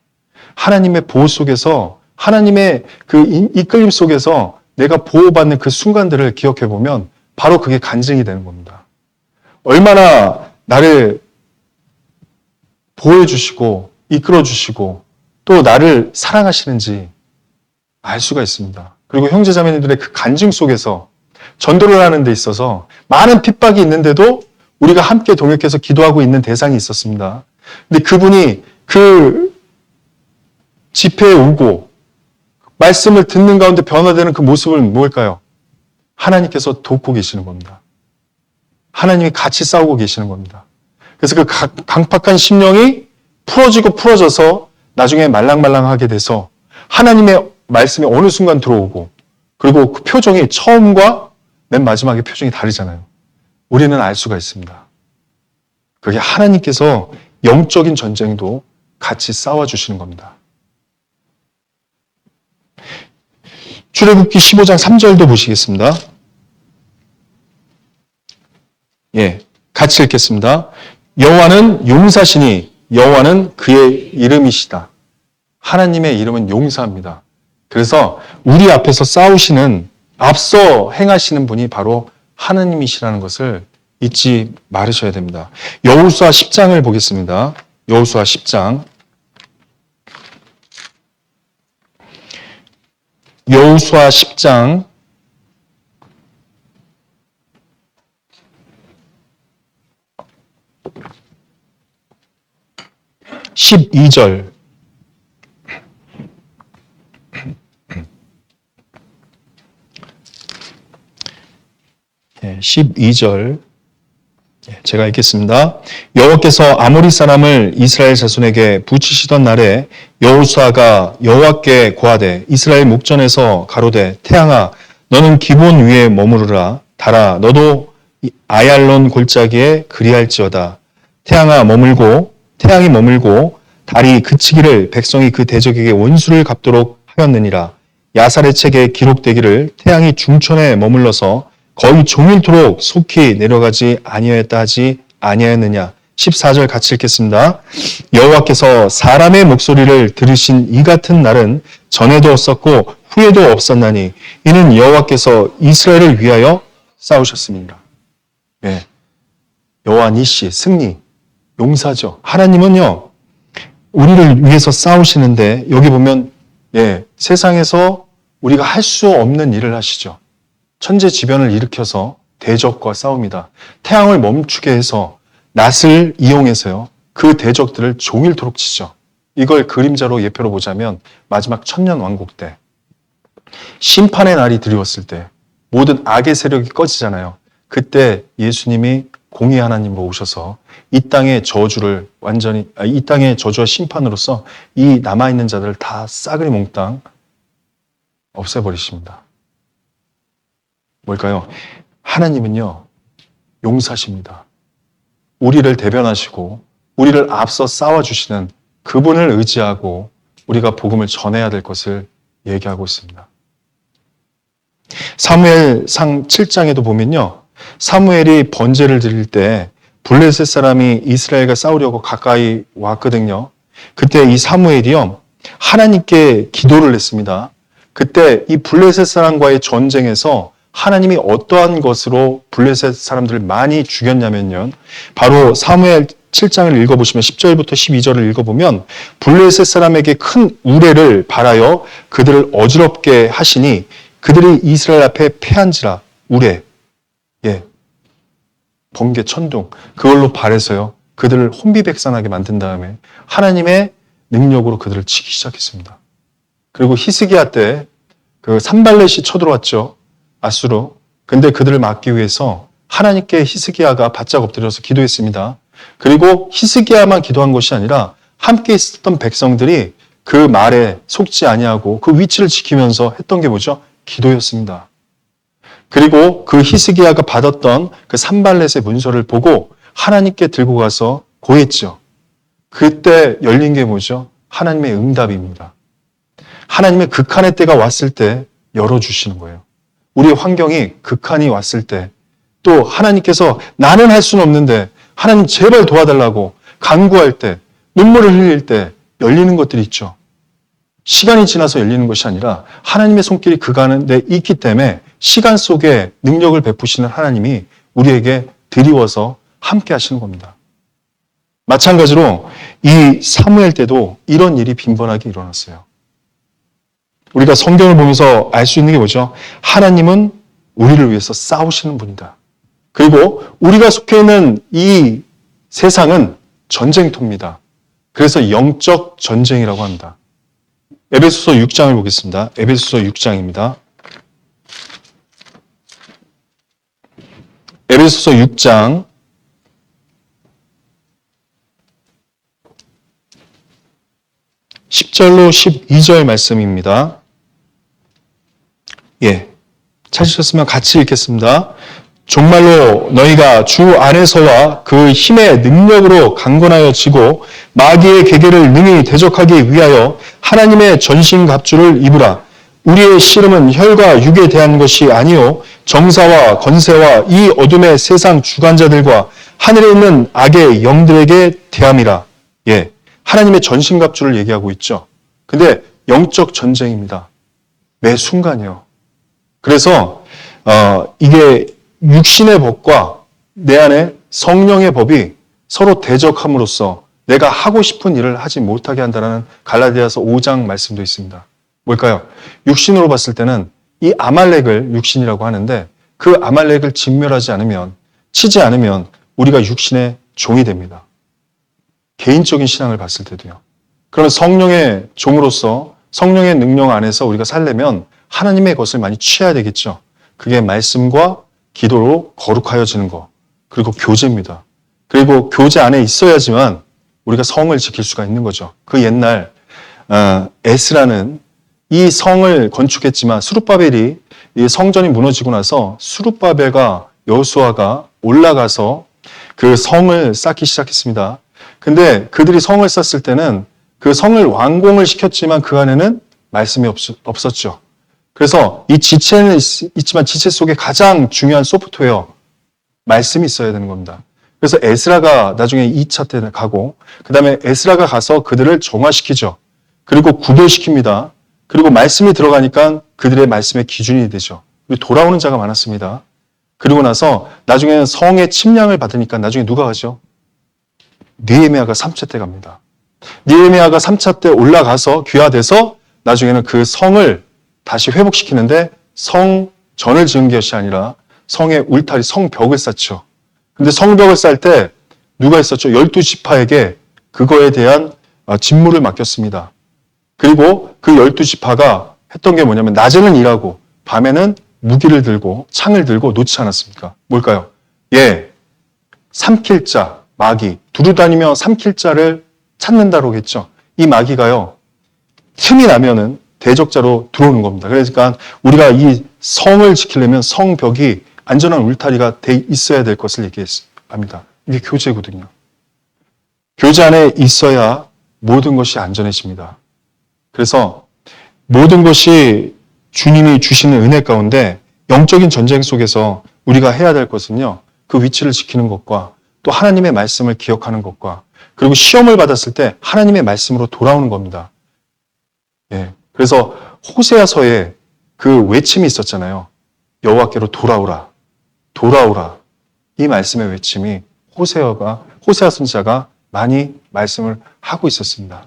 하나님의 보호 속에서, 하나님의 그 이끌림 속에서 내가 보호받는 그 순간들을 기억해 보면 바로 그게 간증이 되는 겁니다. 얼마나 나를 보호해 주시고 이끌어 주시고 또 나를 사랑하시는지 알 수가 있습니다. 그리고 형제자매님들의 그 간증 속에서 전도를 하는 데 있어서 많은 핍박이 있는데도 우리가 함께 동역해서 기도하고 있는 대상이 있었습니다. 근데 그분이 그 집회에 오고 말씀을 듣는 가운데 변화되는 그 모습은 뭘까요? 하나님께서 돕고 계시는 겁니다. 하나님이 같이 싸우고 계시는 겁니다. 그래서 그 강팍한 심령이 풀어지고 풀어져서 나중에 말랑말랑하게 돼서 하나님의 말씀이 어느 순간 들어오고 그리고 그 표정이 처음과 맨 마지막의 표정이 다르잖아요. 우리는 알 수가 있습니다. 그게 하나님께서 영적인 전쟁도 같이 싸워주시는 겁니다. 출애굽기 15장 3절도 보시겠습니다. 예, 같이 읽겠습니다. 여호와는 용사시니 여호와는 그의 이름이시다. 하나님의 이름은 용사입니다. 그래서 우리 앞에서 싸우시는, 앞서 행하시는 분이 바로 하나님이시라는 것을 잊지 말으셔야 됩니다. 여호수아 10장을 보겠습니다. 여호수아 10장. 여호수아 10장 12절. 12절 제가 읽겠습니다. 여호와께서 아모리 사람을 이스라엘 자손에게 붙이시던 날에 여호수아가 여호와께 고하되 이스라엘 목전에서 가로되 태양아 너는 기본 위에 머무르라 달아 너도 아얄론 골짜기에 그리할지어다. 태양이 머물고 달이 그치기를 백성이 그 대적에게 원수를 갚도록 하였느니라. 야살의 책에 기록되기를 태양이 중천에 머물러서 거의 종일토록 속히 내려가지 아니하였다 하지 아니하였느냐. 14절 같이 읽겠습니다. 여호와께서 사람의 목소리를 들으신 이 같은 날은 전에도 없었고 후에도 없었나니 이는 여호와께서 이스라엘을 위하여 싸우셨습니다. 네. 여호와 니시 승리 용사죠. 하나님은요 우리를 위해서 싸우시는데 여기 보면 세상에서 우리가 할 수 없는 일을 하시죠. 천재지변을 일으켜서 대적과 싸웁니다. 태양을 멈추게 해서 낫을 이용해서요. 그 대적들을 종일토록 치죠. 이걸 그림자로 예표로 보자면 마지막 천년왕국 때 심판의 날이 드리웠을 때 모든 악의 세력이 꺼지잖아요. 그때 예수님이 공의 하나님으로 오셔서 이 땅의 저주를 이 땅의 저주와 심판으로서 이 남아있는 자들을 다 싸그리 몽땅 없애버리십니다. 뭘까요? 하나님은요, 용사십니다. 우리를 대변하시고, 우리를 앞서 싸워주시는 그분을 의지하고 우리가 복음을 전해야 될 것을 얘기하고 있습니다. 사무엘상 7장에도 보면요, 사무엘이 번제를 드릴 때 블레셋 사람이 이스라엘과 싸우려고 가까이 왔거든요. 그때 이 사무엘이요, 하나님께 기도를 했습니다. 그때 이 블레셋 사람과의 전쟁에서 하나님이 어떠한 것으로 블레셋 사람들을 많이 죽였냐면요. 바로 사무엘 7장을 읽어보시면 10절부터 12절을 읽어보면 블레셋 사람에게 큰 우레를 발하여 그들을 어지럽게 하시니 그들이 이스라엘 앞에 패한지라. 우레, 번개, 천둥 그걸로 발해서요. 그들을 혼비백산하게 만든 다음에 하나님의 능력으로 그들을 치기 시작했습니다. 그리고 히스기야 때 그 산발렛이 쳐들어왔죠. 아수르. 근데 그들을 막기 위해서 하나님께 히스기야가 바짝 엎드려서 기도했습니다. 그리고 히스기야만 기도한 것이 아니라 함께 있었던 백성들이 그 말에 속지 아니하고 그 위치를 지키면서 했던 게 뭐죠? 기도였습니다. 그리고 그 히스기야가 받았던 그 산발렛의 문서를 보고 하나님께 들고 가서 고했죠. 그때 열린 게 뭐죠? 하나님의 응답입니다. 하나님의 극한의 때가 왔을 때 열어주시는 거예요. 우리의 환경이 극한이 왔을 때 또 하나님께서 나는 할 수는 없는데 하나님 제발 도와달라고 간구할 때 눈물을 흘릴 때 열리는 것들이 있죠. 시간이 지나서 열리는 것이 아니라 하나님의 손길이 그 가운데 있기 때문에 시간 속에 능력을 베푸시는 하나님이 우리에게 드리워서 함께 하시는 겁니다. 마찬가지로 이 사무엘 때도 이런 일이 빈번하게 일어났어요. 우리가 성경을 보면서 알 수 있는 게 뭐죠? 하나님은 우리를 위해서 싸우시는 분이다. 그리고 우리가 속해 있는 이 세상은 전쟁터입니다. 그래서 영적 전쟁이라고 합니다. 에베소서 6장을 보겠습니다. 에베소서 6장입니다. 에베소서 6장 10절로 12절 말씀입니다. 찾으셨으면 같이 읽겠습니다. 정말로 너희가 주 안에서와 그 힘의 능력으로 강건하여 지고 마귀의 계계를 능히 대적하기 위하여 하나님의 전신갑주를 입으라. 우리의 씨름은 혈과 육에 대한 것이 아니요 정사와 권세와 이 어둠의 세상 주관자들과 하늘에 있는 악의 영들에게 대함이라. 하나님의 전신갑주를 얘기하고 있죠. 근데 영적 전쟁입니다. 매 순간이요. 그래서 이게 육신의 법과 내 안에 성령의 법이 서로 대적함으로써 내가 하고 싶은 일을 하지 못하게 한다는 갈라디아서 5장 말씀도 있습니다. 뭘까요? 육신으로 봤을 때는 이 아말렉을 육신이라고 하는데 그 아말렉을 진멸하지 않으면, 치지 않으면 우리가 육신의 종이 됩니다. 개인적인 신앙을 봤을 때도요. 그러면 성령의 종으로서 성령의 능력 안에서 우리가 살려면 하나님의 것을 많이 취해야 되겠죠. 그게 말씀과 기도로 거룩하여지는 것, 그리고 교제입니다. 그리고 교제 안에 있어야지만 우리가 성을 지킬 수가 있는 거죠. 그 옛날 에스라는 이 성을 건축했지만 수룹바벨이 이 성전이 무너지고 나서 수룹바벨과 여호수아가 올라가서 그 성을 쌓기 시작했습니다. 근데 그들이 성을 쌓았을 때는 그 성을 완공을 시켰지만 그 안에는 말씀이 없었죠. 그래서 이 지체는 있지만 지체 속에 가장 중요한 소프트웨어, 말씀이 있어야 되는 겁니다. 그래서 에스라가 나중에 2차 때 가고, 그 다음에 에스라가 가서 그들을 정화시키죠. 그리고 구별시킵니다. 그리고 말씀이 들어가니까 그들의 말씀의 기준이 되죠. 돌아오는 자가 많았습니다. 그리고 나서 나중에는 성의 침략을 받으니까 나중에 누가 가죠? 느헤미야가 3차 때 갑니다. 느헤미야가 3차 때 올라가서 귀화돼서 나중에는 그 성을 다시 회복시키는데 성전을 지은 것이 아니라 성의 울타리, 성벽을 쌓죠. 근데 성벽을 쌓을 때 누가 있었죠? 12지파에게 그거에 대한 직무를 맡겼습니다. 그리고 그 12지파가 했던 게 뭐냐면 낮에는 일하고 밤에는 무기를 들고 창을 들고 놓지 않았습니까? 뭘까요? 예, 삼킬 자, 마귀, 두루다니며 삼킬 자를 찾는다고 했죠. 이 마귀가요, 틈이 나면은 대적자로 들어오는 겁니다. 그러니까 우리가 이 성을 지키려면 성벽이 안전한 울타리가 돼 있어야 될 것을 얘기합니다. 이게 교제거든요. 교제 안에 있어야 모든 것이 안전해집니다. 그래서 모든 것이 주님이 주시는 은혜 가운데 영적인 전쟁 속에서 우리가 해야 될 것은요, 그 위치를 지키는 것과 또 하나님의 말씀을 기억하는 것과 그리고 시험을 받았을 때 하나님의 말씀으로 돌아오는 겁니다. 예. 그래서 호세아서에 그 외침이 있었잖아요. 여호와께로 돌아오라. 돌아오라. 이 말씀의 외침이 호세아 선지자가 많이 말씀을 하고 있었습니다.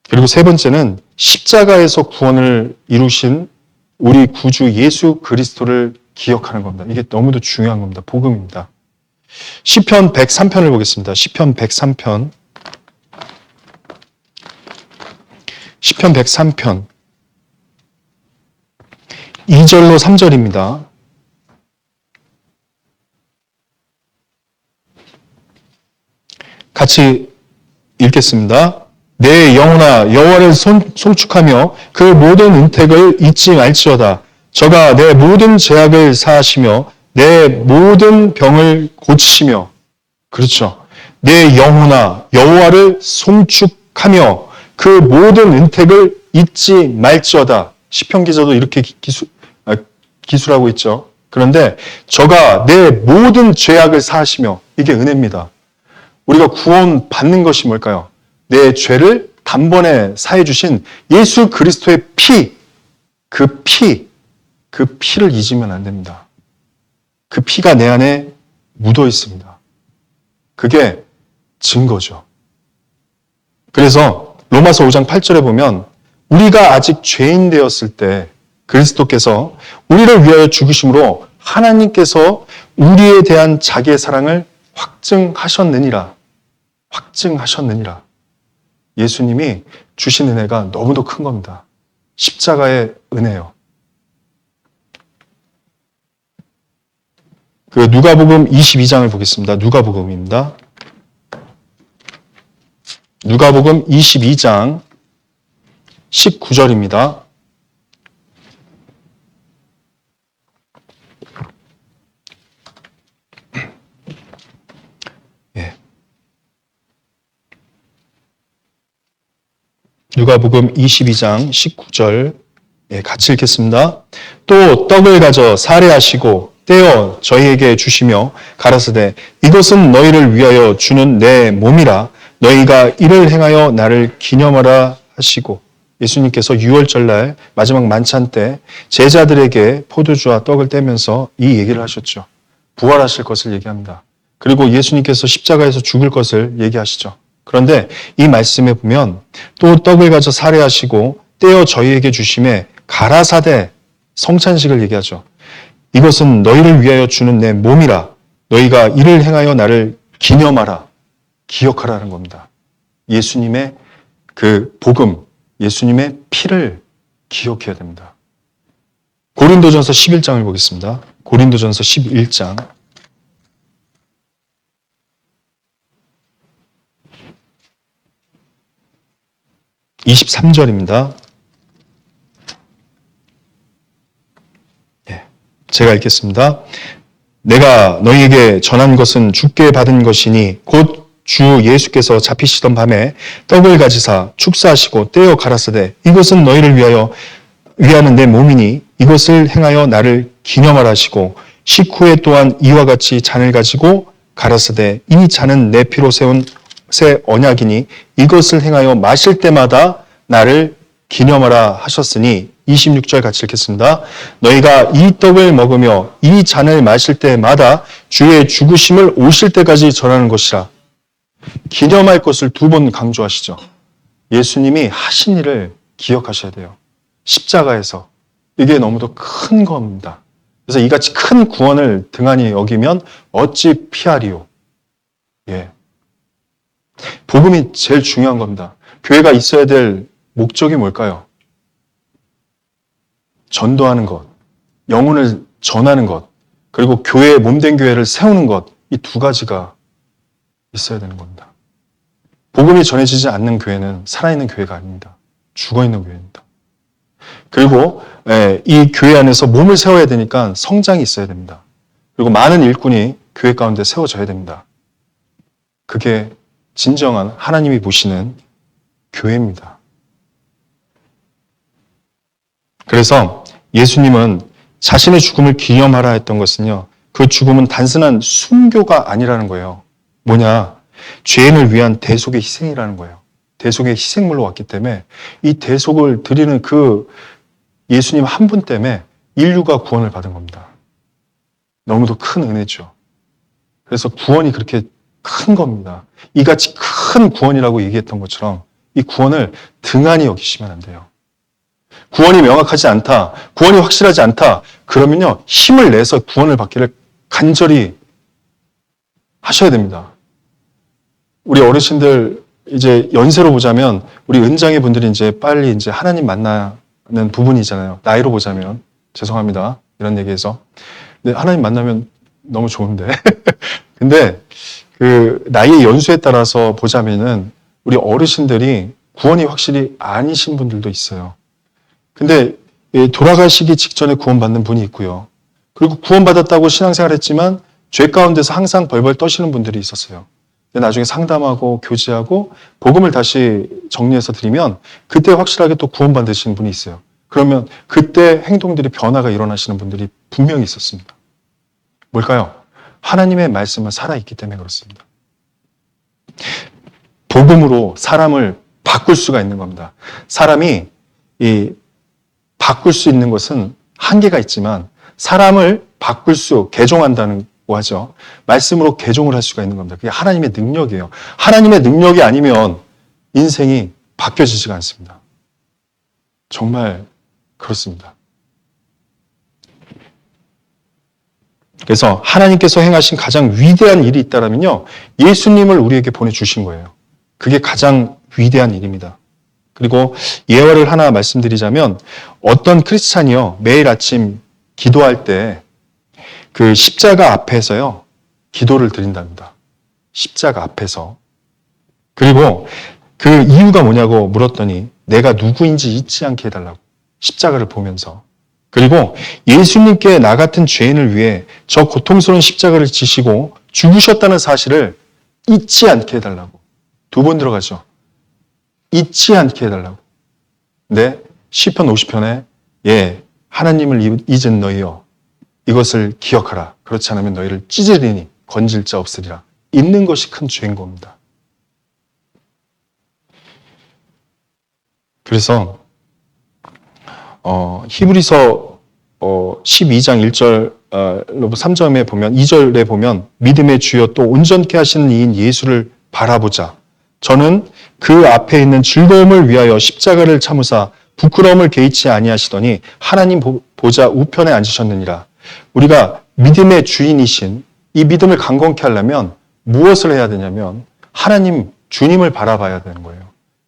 그리고 세 번째는 십자가에서 구원을 이루신 우리 구주 예수 그리스도를 기억하는 겁니다. 이게 너무도 중요한 겁니다. 복음입니다. 시편 103편을 보겠습니다. 시편 103편. 시편 103편 2절로 3절입니다. 같이 읽겠습니다. 내 영혼아 여호와를 송축하며 그 모든 은택을 잊지 말지어다. 저가 내 모든 죄악을 사하시며 내 모든 병을 고치시며. 그렇죠. 내 영혼아 여호와를 송축하며 그 모든 은택을 잊지 말지어다. 시편 기자도 이렇게 기술하고 있죠. 그런데 저가 내 모든 죄악을 사하시며, 이게 은혜입니다. 우리가 구원 받는 것이 뭘까요? 내 죄를 단번에 사해 주신 예수 그리스도의 피, 그 피를 잊으면 안 됩니다. 그 피가 내 안에 묻어 있습니다. 그게 증거죠. 그래서 로마서 5장 8절에 보면 우리가 아직 죄인 되었을 때 그리스도께서 우리를 위하여 죽으심으로 하나님께서 우리에 대한 자기의 사랑을 확증하셨느니라. 확증하셨느니라. 예수님이 주신 은혜가 너무도 큰 겁니다. 십자가의 은혜요. 그 누가복음 22장을 보겠습니다. 누가복음입니다. 누가복음 22장 19절입니다. 예. 누가복음 22장 19절 같이 읽겠습니다. 또 떡을 가져 살해하시고 떼어 저희에게 주시며 가라사대 이것은 너희를 위하여 주는 내 몸이라 너희가 이를 행하여 나를 기념하라 하시고, 예수님께서 유월절날 마지막 만찬 때 제자들에게 포도주와 떡을 떼면서 이 얘기를 하셨죠. 부활하실 것을 얘기합니다. 그리고 예수님께서 십자가에서 죽을 것을 얘기하시죠. 그런데 이 말씀에 보면 또 떡을 가져 살해하시고 떼어 저희에게 주심에 가라사대 성찬식을 얘기하죠. 이것은 너희를 위하여 주는 내 몸이라. 너희가 이를 행하여 나를 기념하라. 기억하라는 겁니다. 예수님의 그 복음, 예수님의 피를 기억해야 됩니다. 고린도전서 11장을 보겠습니다. 고린도전서 11장 23절입니다. 제가 읽겠습니다. 내가 너희에게 전한 것은 주께 받은 것이니 곧 주 예수께서 잡히시던 밤에 떡을 가지사 축사하시고 떼어 가라사대 이것은 너희를 위하는 내 몸이니 이것을 행하여 나를 기념하라 하시고 식후에 또한 이와 같이 잔을 가지고 가라사대 이 잔은 내 피로 세운 새 언약이니 이것을 행하여 마실 때마다 나를 기념하라 하셨으니 26절 같이 읽겠습니다. 너희가 이 떡을 먹으며 이 잔을 마실 때마다 주의 죽으심을 오실 때까지 전하는 것이라. 기념할 것을 두 번 강조하시죠. 예수님이 하신 일을 기억하셔야 돼요. 십자가에서. 이게 너무도 큰 겁니다. 그래서 이같이 큰 구원을 등한히 여기면 어찌 피하리요. 예. 복음이 제일 중요한 겁니다. 교회가 있어야 될 목적이 뭘까요? 전도하는 것, 영혼을 전하는 것, 그리고 교회의 몸된 교회를 세우는 것, 이 두 가지가 있어야 되는 겁니다. 복음이 전해지지 않는 교회는 살아있는 교회가 아닙니다. 죽어있는 교회입니다. 그리고 이 교회 안에서 몸을 세워야 되니까 성장이 있어야 됩니다. 그리고 많은 일꾼이 교회 가운데 세워져야 됩니다. 그게 진정한 하나님이 보시는 교회입니다. 그래서 예수님은 자신의 죽음을 기념하라 했던 것은요, 그 죽음은 단순한 순교가 아니라는 거예요. 뭐냐? 죄인을 위한 대속의 희생이라는 거예요. 대속의 희생물로 왔기 때문에 이 대속을 드리는 그 예수님 한 분 때문에 인류가 구원을 받은 겁니다. 너무도 큰 은혜죠. 그래서 구원이 그렇게 큰 겁니다. 이같이 큰 구원이라고 얘기했던 것처럼 이 구원을 등한히 여기시면 안 돼요. 구원이 명확하지 않다, 구원이 확실하지 않다, 그러면요, 힘을 내서 구원을 받기를 간절히 하셔야 됩니다. 우리 어르신들 이제 연세로 보자면 우리 은장의 분들이 이제 빨리 이제 하나님 만나는 부분이잖아요. 나이로 보자면. 죄송합니다. 이런 얘기해서. 근데 하나님 만나면 너무 좋은데. 근데 그 나이의 연수에 따라서 보자면은 우리 어르신들이 구원이 확실히 아니신 분들도 있어요. 근데 돌아가시기 직전에 구원받는 분이 있고요. 그리고 구원받았다고 신앙생활 했지만 죄 가운데서 항상 벌벌 떠시는 분들이 있었어요. 근데 나중에 상담하고 교제하고 복음을 다시 정리해서 드리면 그때 확실하게 또 구원받으시는 분이 있어요. 그러면 그때 행동들이 변화가 일어나시는 분들이 분명히 있었습니다. 뭘까요? 하나님의 말씀은 살아있기 때문에 그렇습니다. 복음으로 사람을 바꿀 수가 있는 겁니다. 사람이 바꿀 수 있는 것은 한계가 있지만 사람을 개종한다는 거 하죠. 말씀으로 개종을 할 수가 있는 겁니다. 그게 하나님의 능력이에요. 하나님의 능력이 아니면 인생이 바뀌어지지가 않습니다. 정말 그렇습니다. 그래서 하나님께서 행하신 가장 위대한 일이 있다면요, 예수님을 우리에게 보내주신 거예요. 그게 가장 위대한 일입니다. 그리고 예화를 하나 말씀드리자면 어떤 크리스찬이요, 매일 아침 기도할 때 그 십자가 앞에서요, 기도를 드린답니다. 십자가 앞에서. 그리고 그 이유가 뭐냐고 물었더니 내가 누구인지 잊지 않게 해달라고. 십자가를 보면서. 그리고 예수님께 나 같은 죄인을 위해 저 고통스러운 십자가를 지시고 죽으셨다는 사실을 잊지 않게 해달라고. 두 번 들어가죠. 잊지 않게 해달라고. 근데 시편 50편에 하나님을 잊은 너희여 이것을 기억하라. 그렇지 않으면 너희를 찢으리니 건질 자 없으리라. 잊는 것이 큰 죄인 겁니다. 그래서 히브리서 12장 1절 3점에 보면 2절에 보면 믿음의 주여 또 온전케 하시는 이인 예수를 바라보자. 저는 그 앞에 있는 즐거움을 위하여 십자가를 참으사 부끄러움을 개의치 아니하시더니 하나님 보좌 우편에 앉으셨느니라. 우리가 믿음의 주인이신 이 믿음을 강건케 하려면 무엇을 해야 되냐면 하나님 주님을 바라봐야 되는 거예요.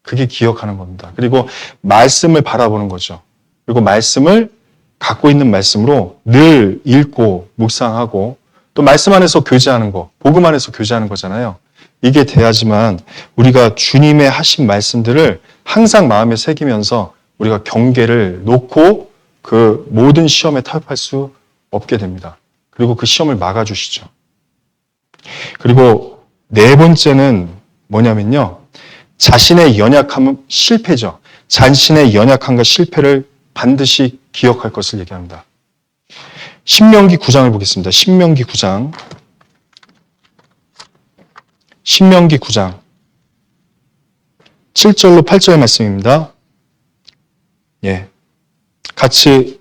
그게 기억하는 겁니다. 그리고 말씀을 바라보는 거죠. 그리고 말씀을 갖고 있는 말씀으로 늘 읽고 묵상하고 또 말씀 안에서 교제하는 거, 복음 안에서 교제하는 거잖아요. 이게 돼야지만 우리가 주님의 하신 말씀들을 항상 마음에 새기면서 우리가 경계를 놓고 그 모든 시험에 타협할 수 없게 됩니다. 그리고 그 시험을 막아주시죠. 그리고 네 번째는 뭐냐면요. 자신의 연약함은 실패죠. 자신의 연약함과 실패를 반드시 기억할 것을 얘기합니다. 신명기 9장을 보겠습니다. 신명기 9장. 신명기 9장 7절로 8절의 말씀입니다. 예, 같이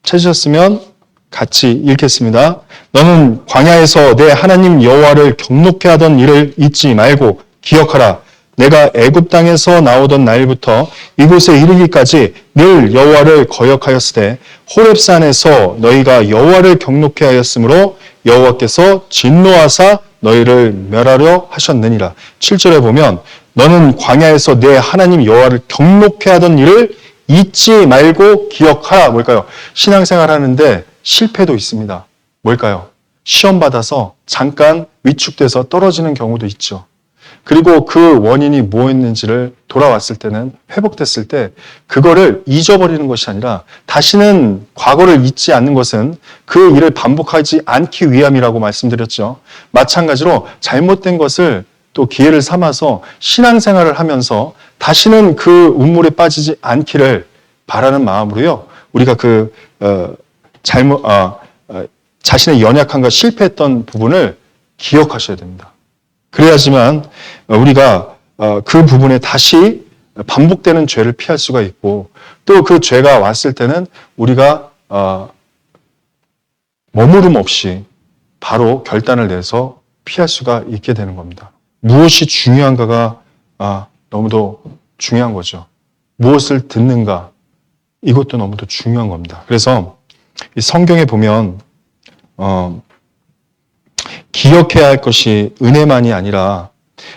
찾으셨으면 같이 읽겠습니다. 너는 광야에서 내 하나님 여호와를 경노케 하던 일을 잊지 말고 기억하라. 내가 애굽 땅에서 나오던 날부터 이곳에 이르기까지 늘 여호와를 거역하였으되 호렙산에서 너희가 여호와를 경노케 하였으므로 여호와께서 진노하사 너희를 멸하려 하셨느니라. 7절에 보면 너는 광야에서 내 하나님 여호와를 경노케 하던 일을 잊지 말고 기억하라. 뭘까요? 신앙생활 하는데 실패도 있습니다. 뭘까요? 시험 받아서 잠깐 위축돼서 떨어지는 경우도 있죠. 그리고 그 원인이 뭐였는지를 돌아왔을 때는 회복됐을 때 그거를 잊어버리는 것이 아니라 다시는 과거를 잊지 않는 것은 그 일을 반복하지 않기 위함이라고 말씀드렸죠. 마찬가지로 잘못된 것을 또 기회를 삼아서 신앙생활을 하면서 다시는 그 운물에 빠지지 않기를 바라는 마음으로요. 우리가 자신의 연약함과 실패했던 부분을 기억하셔야 됩니다. 그래야지만 우리가 그 부분에 다시 반복되는 죄를 피할 수가 있고 또 그 죄가 왔을 때는 우리가 머무름 없이 바로 결단을 내서 피할 수가 있게 되는 겁니다. 무엇이 중요한가가 너무도 중요한 거죠. 무엇을 듣는가 이것도 너무도 중요한 겁니다. 그래서 이 성경에 보면 기억해야 할 것이 은혜만이 아니라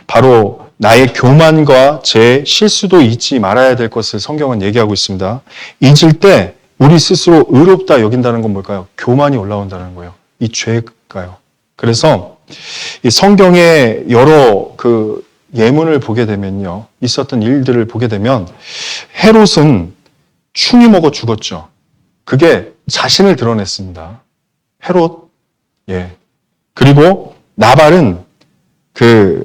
바로 나의 교만과 제 실수도 잊지 말아야 될 것을 성경은 얘기하고 있습니다. 잊을 때 우리 스스로 의롭다 여긴다는 건 뭘까요? 교만이 올라온다는 거예요. 이 죄가요. 그래서 이 성경의 여러 그 예문을 보게 되면요. 있었던 일들을 보게 되면 헤롯은 충이 먹어 죽었죠. 그게 자신을 드러냈습니다. 헤롯, 예. 그리고 나발은 그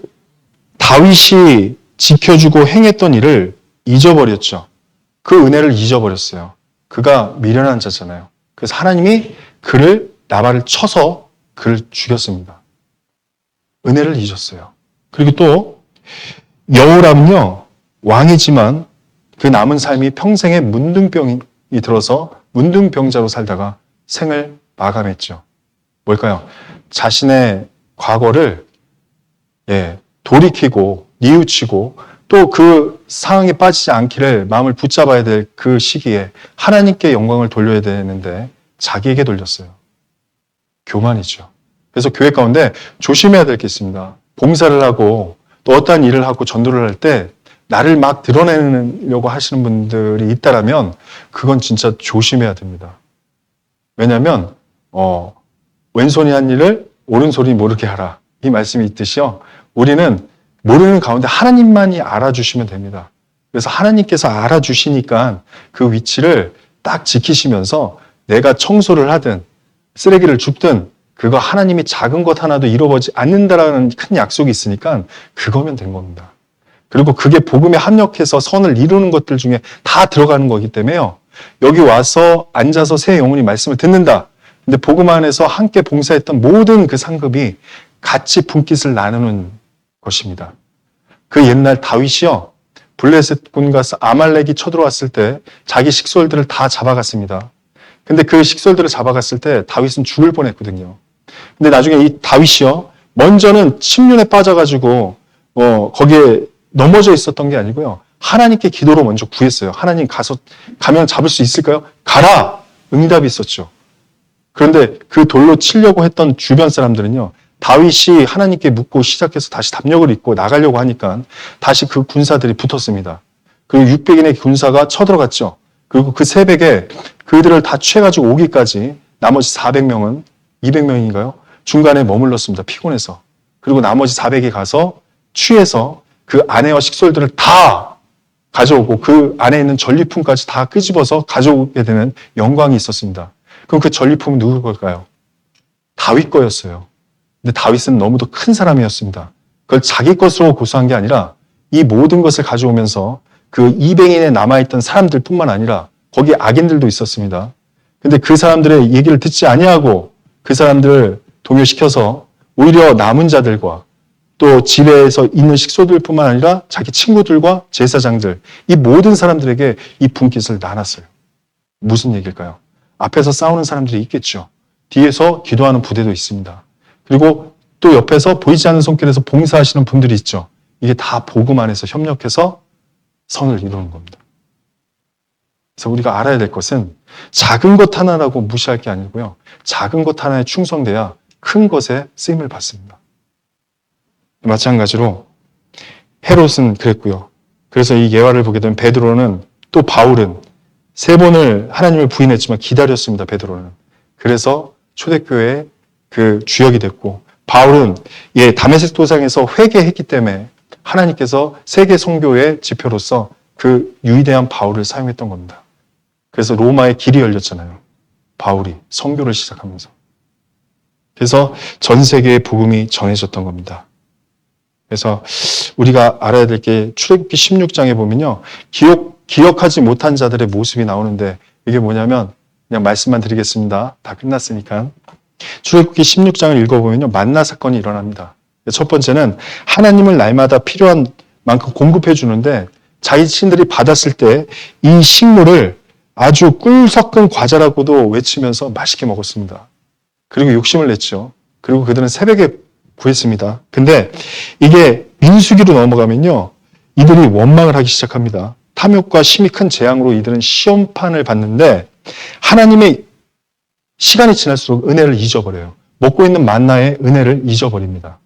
다윗이 지켜주고 행했던 일을 잊어버렸죠. 그 은혜를 잊어버렸어요. 그가 미련한 자잖아요. 그래서 하나님이 나발을 쳐서 그를 죽였습니다. 은혜를 잊었어요. 그리고 또 여호람은요 왕이지만 그 남은 삶이 평생에 문둥병이 들어서 문둥병자로 살다가 생을 마감했죠. 뭘까요? 자신의 과거를 돌이키고 뉘우치고 또 그 상황에 빠지지 않기를 마음을 붙잡아야 될 그 시기에 하나님께 영광을 돌려야 되는데 자기에게 돌렸어요. 교만이죠. 그래서 교회 가운데 조심해야 될 게 있습니다. 봉사를 하고 또 어떠한 일을 하고 전도를 할 때 나를 막 드러내려고 하시는 분들이 있다라면 그건 진짜 조심해야 됩니다. 왜냐하면 왼손이 한 일을 오른손이 모르게 하라. 이 말씀이 있듯이요. 우리는 모르는 가운데 하나님만이 알아주시면 됩니다. 그래서 하나님께서 알아주시니까 그 위치를 딱 지키시면서 내가 청소를 하든 쓰레기를 줍든 그거 하나님이 작은 것 하나도 잃어버리지 않는다라는 큰 약속이 있으니까 그거면 된 겁니다. 그리고 그게 복음에 합력해서 선을 이루는 것들 중에 다 들어가는 거기 때문에요. 여기 와서 앉아서 새 영혼이 말씀을 듣는다. 근데 복음 안에서 함께 봉사했던 모든 그 상급이 같이 분깃을 나누는 것입니다. 그 옛날 다윗이요. 블레셋 군과 아말렉이 쳐들어왔을 때 자기 식솔들을 다 잡아갔습니다. 근데 그 식솔들을 잡아갔을 때 다윗은 죽을 뻔했거든요. 근데 나중에 이 다윗이요, 먼저는 침륜에 빠져가지고 거기에 넘어져 있었던 게 아니고요, 하나님께 기도로 먼저 구했어요. 하나님 가면 잡을 수 있을까요? 가라! 응답이 있었죠. 그런데 그 돌로 치려고 했던 주변 사람들은요, 다윗이 하나님께 묻고 시작해서 다시 담력을 입고 나가려고 하니까 다시 그 군사들이 붙었습니다. 그리고 600인의 군사가 쳐들어갔죠. 그리고 그 새벽에 그들을 다 취해가지고 오기까지 나머지 400명은, 200명인가요? 중간에 머물렀습니다. 피곤해서. 그리고 나머지 400이 가서 취해서 그 아내와 식솔들을 다 가져오고 그 안에 있는 전리품까지 다 끄집어서 가져오게 되는 영광이 있었습니다. 그럼 그 전리품은 누구 걸까요? 다윗 거였어요. 근데 다윗은 너무도 큰 사람이었습니다. 그걸 자기 것으로 고수한 게 아니라 이 모든 것을 가져오면서 그 200인에 남아있던 사람들뿐만 아니라 거기에 악인들도 있었습니다. 근데 그 사람들의 얘기를 듣지 아니하고 그 사람들을 동요시켜서 오히려 남은 자들과 또 집에서 있는 식소들뿐만 아니라 자기 친구들과 제사장들, 이 모든 사람들에게 이 분깃을 나눴어요. 무슨 얘기일까요? 앞에서 싸우는 사람들이 있겠죠. 뒤에서 기도하는 부대도 있습니다. 그리고 또 옆에서 보이지 않는 손길에서 봉사하시는 분들이 있죠. 이게 다 복음 안에서 협력해서 선을 이루는 겁니다. 그래서 우리가 알아야 될 것은 작은 것 하나라고 무시할 게 아니고요, 작은 것 하나에 충성돼야 큰 것에 쓰임을 받습니다. 마찬가지로 헤롯은 그랬고요. 그래서 이 예화를 보게 되면 베드로는, 또 바울은 3번을 하나님을 부인했지만 기다렸습니다. 베드로는. 그래서 초대교회의 그 주역이 됐고, 바울은 다메섹 도상에서 회개했기 때문에 하나님께서 세계 선교의 지표로서 그 유대한 바울을 사용했던 겁니다. 그래서 로마의 길이 열렸잖아요. 바울이 선교를 시작하면서. 그래서 전 세계에 복음이 전해졌던 겁니다. 그래서 우리가 알아야 될 게 출애굽기 16장에 보면요, 기억하지 못한 자들의 모습이 나오는데, 이게 뭐냐면 그냥 말씀만 드리겠습니다. 다 끝났으니까. 출애굽기 16장을 읽어보면요, 만나 사건이 일어납니다. 첫 번째는 하나님을 날마다 필요한 만큼 공급해 주는데 자기 친들이 받았을 때 이 식물을 아주 꿀 섞은 과자라고도 외치면서 맛있게 먹었습니다. 그리고 욕심을 냈죠. 그리고 그들은 새벽에 구했습니다. 근데 이게 민수기로 넘어가면요, 이들이 원망을 하기 시작합니다. 탐욕과 심히 큰 재앙으로 이들은 시험판을 받는데 하나님의 시간이 지날수록 은혜를 잊어버려요. 먹고 있는 만나의 은혜를 잊어버립니다.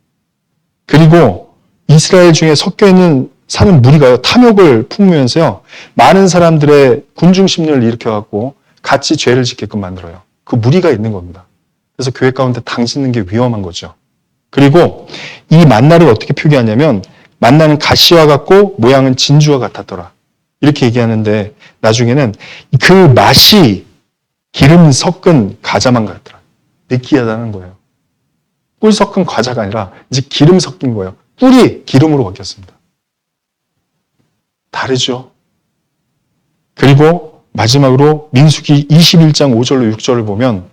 그리고 이스라엘 중에 섞여 있는 사는 무리가요, 탐욕을 품으면서요, 많은 사람들의 군중 심리를 일으켜갖고 같이 죄를 짓게끔 만들어요. 그 무리가 있는 겁니다. 그래서 교회 가운데 당 짓는 게 위험한 거죠. 그리고 이 만나를 어떻게 표기하냐면, 만나는 가시와 같고 모양은 진주와 같았더라, 이렇게 얘기하는데 나중에는 그 맛이 기름 섞은 과자만 같더라. 느끼하다는 거예요. 꿀 섞은 과자가 아니라 이제 기름 섞인 거예요. 꿀이 기름으로 바뀌었습니다. 다르죠? 그리고 마지막으로 민수기 21장 5절로 6절을 보면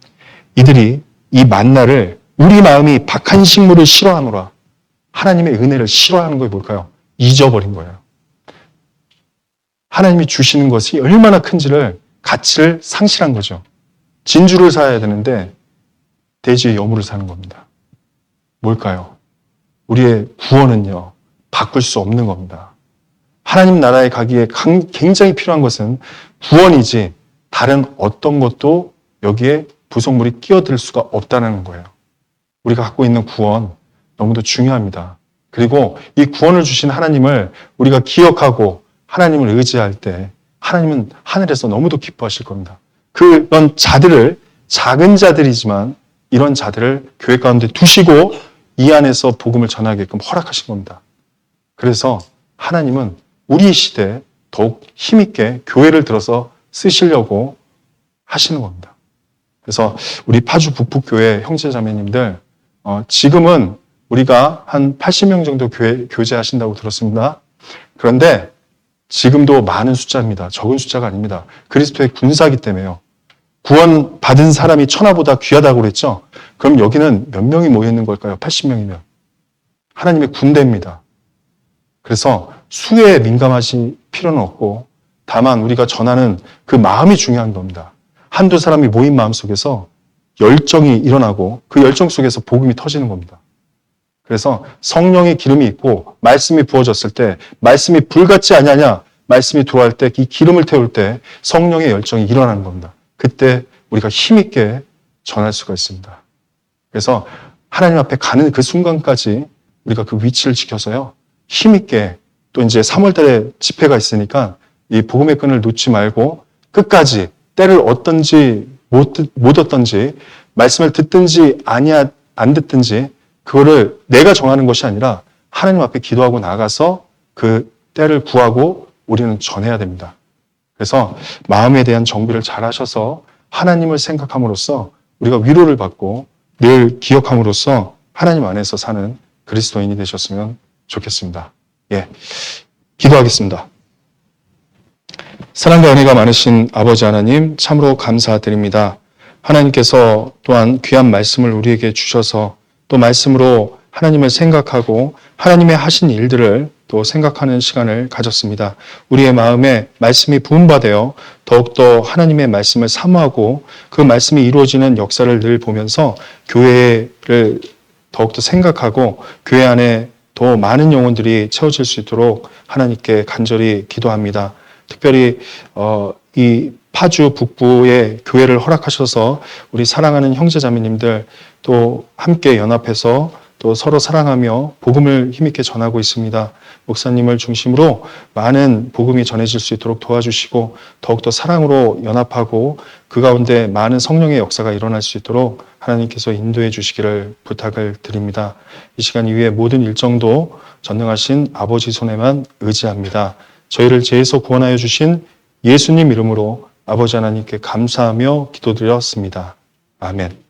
이들이 이 만나를, 우리 마음이 박한 식물을 싫어하노라, 하나님의 은혜를 싫어하는 게 뭘까요? 잊어버린 거예요. 하나님이 주시는 것이 얼마나 큰지를, 가치를 상실한 거죠. 진주를 사야 되는데 돼지의 여물을 사는 겁니다. 뭘까요? 우리의 구원은요, 바꿀 수 없는 겁니다. 하나님 나라에 가기에 굉장히 필요한 것은 구원이지 다른 어떤 것도 여기에 부속물이 끼어들 수가 없다는 거예요. 우리가 갖고 있는 구원 너무도 중요합니다. 그리고 이 구원을 주신 하나님을 우리가 기억하고 하나님을 의지할 때 하나님은 하늘에서 너무도 기뻐하실 겁니다. 그런 자들을, 작은 자들이지만 이런 자들을 교회 가운데 두시고 이 안에서 복음을 전하게끔 허락하신 겁니다. 그래서 하나님은 우리 시대에 더욱 힘있게 교회를 들어서 쓰시려고 하시는 겁니다. 그래서 우리 파주 북북교회 형제자매님들, 지금은 우리가 한 80명 정도 교제하신다고 들었습니다. 그런데 지금도 많은 숫자입니다. 적은 숫자가 아닙니다. 그리스도의 군사이기 때문에요. 구원 받은 사람이 천하보다 귀하다고 그랬죠? 그럼 여기는 몇 명이 모여있는 걸까요? 80명이면. 하나님의 군대입니다. 그래서 수에 민감하실 필요는 없고 다만 우리가 전하는 그 마음이 중요한 겁니다. 한두 사람이 모인 마음속에서 열정이 일어나고 그 열정 속에서 복음이 터지는 겁니다. 그래서 성령의 기름이 있고 말씀이 부어졌을 때 말씀이 불같지 아니하냐, 말씀이 들어갈 때 이 기름을 태울 때 성령의 열정이 일어나는 겁니다. 그때 우리가 힘있게 전할 수가 있습니다. 그래서 하나님 앞에 가는 그 순간까지 우리가 그 위치를 지켜서요, 힘있게, 또 이제 3월 달에 집회가 있으니까 이 복음의 끈을 놓지 말고 끝까지 때를 얻든지 못 얻든지, 말씀을 듣든지 안 듣든지 그거를 내가 정하는 것이 아니라 하나님 앞에 기도하고 나가서 그 때를 구하고 우리는 전해야 됩니다. 그래서 마음에 대한 정비를 잘 하셔서 하나님을 생각함으로써 우리가 위로를 받고 늘 기억함으로써 하나님 안에서 사는 그리스도인이 되셨으면 좋겠습니다. 예, 기도하겠습니다. 사랑과 은혜가 많으신 아버지 하나님, 참으로 감사드립니다. 하나님께서 또한 귀한 말씀을 우리에게 주셔서 또 말씀으로 하나님을 생각하고 하나님의 하신 일들을 또 생각하는 시간을 가졌습니다. 우리의 마음에 말씀이 부음받아 더욱더 하나님의 말씀을 사모하고 그 말씀이 이루어지는 역사를 늘 보면서 교회를 더욱더 생각하고 교회 안에 더 많은 영혼들이 채워질 수 있도록 하나님께 간절히 기도합니다. 특별히 이 파주 북부의 교회를 허락하셔서 우리 사랑하는 형제자매님들 또 함께 연합해서 또 서로 사랑하며 복음을 힘있게 전하고 있습니다. 목사님을 중심으로 많은 복음이 전해질 수 있도록 도와주시고 더욱더 사랑으로 연합하고 그 가운데 많은 성령의 역사가 일어날 수 있도록 하나님께서 인도해 주시기를 부탁을 드립니다. 이 시간 이후에 모든 일정도 전능하신 아버지 손에만 의지합니다. 저희를 죄에서 구원하여 주신 예수님 이름으로 아버지 하나님께 감사하며 기도드렸습니다. 아멘.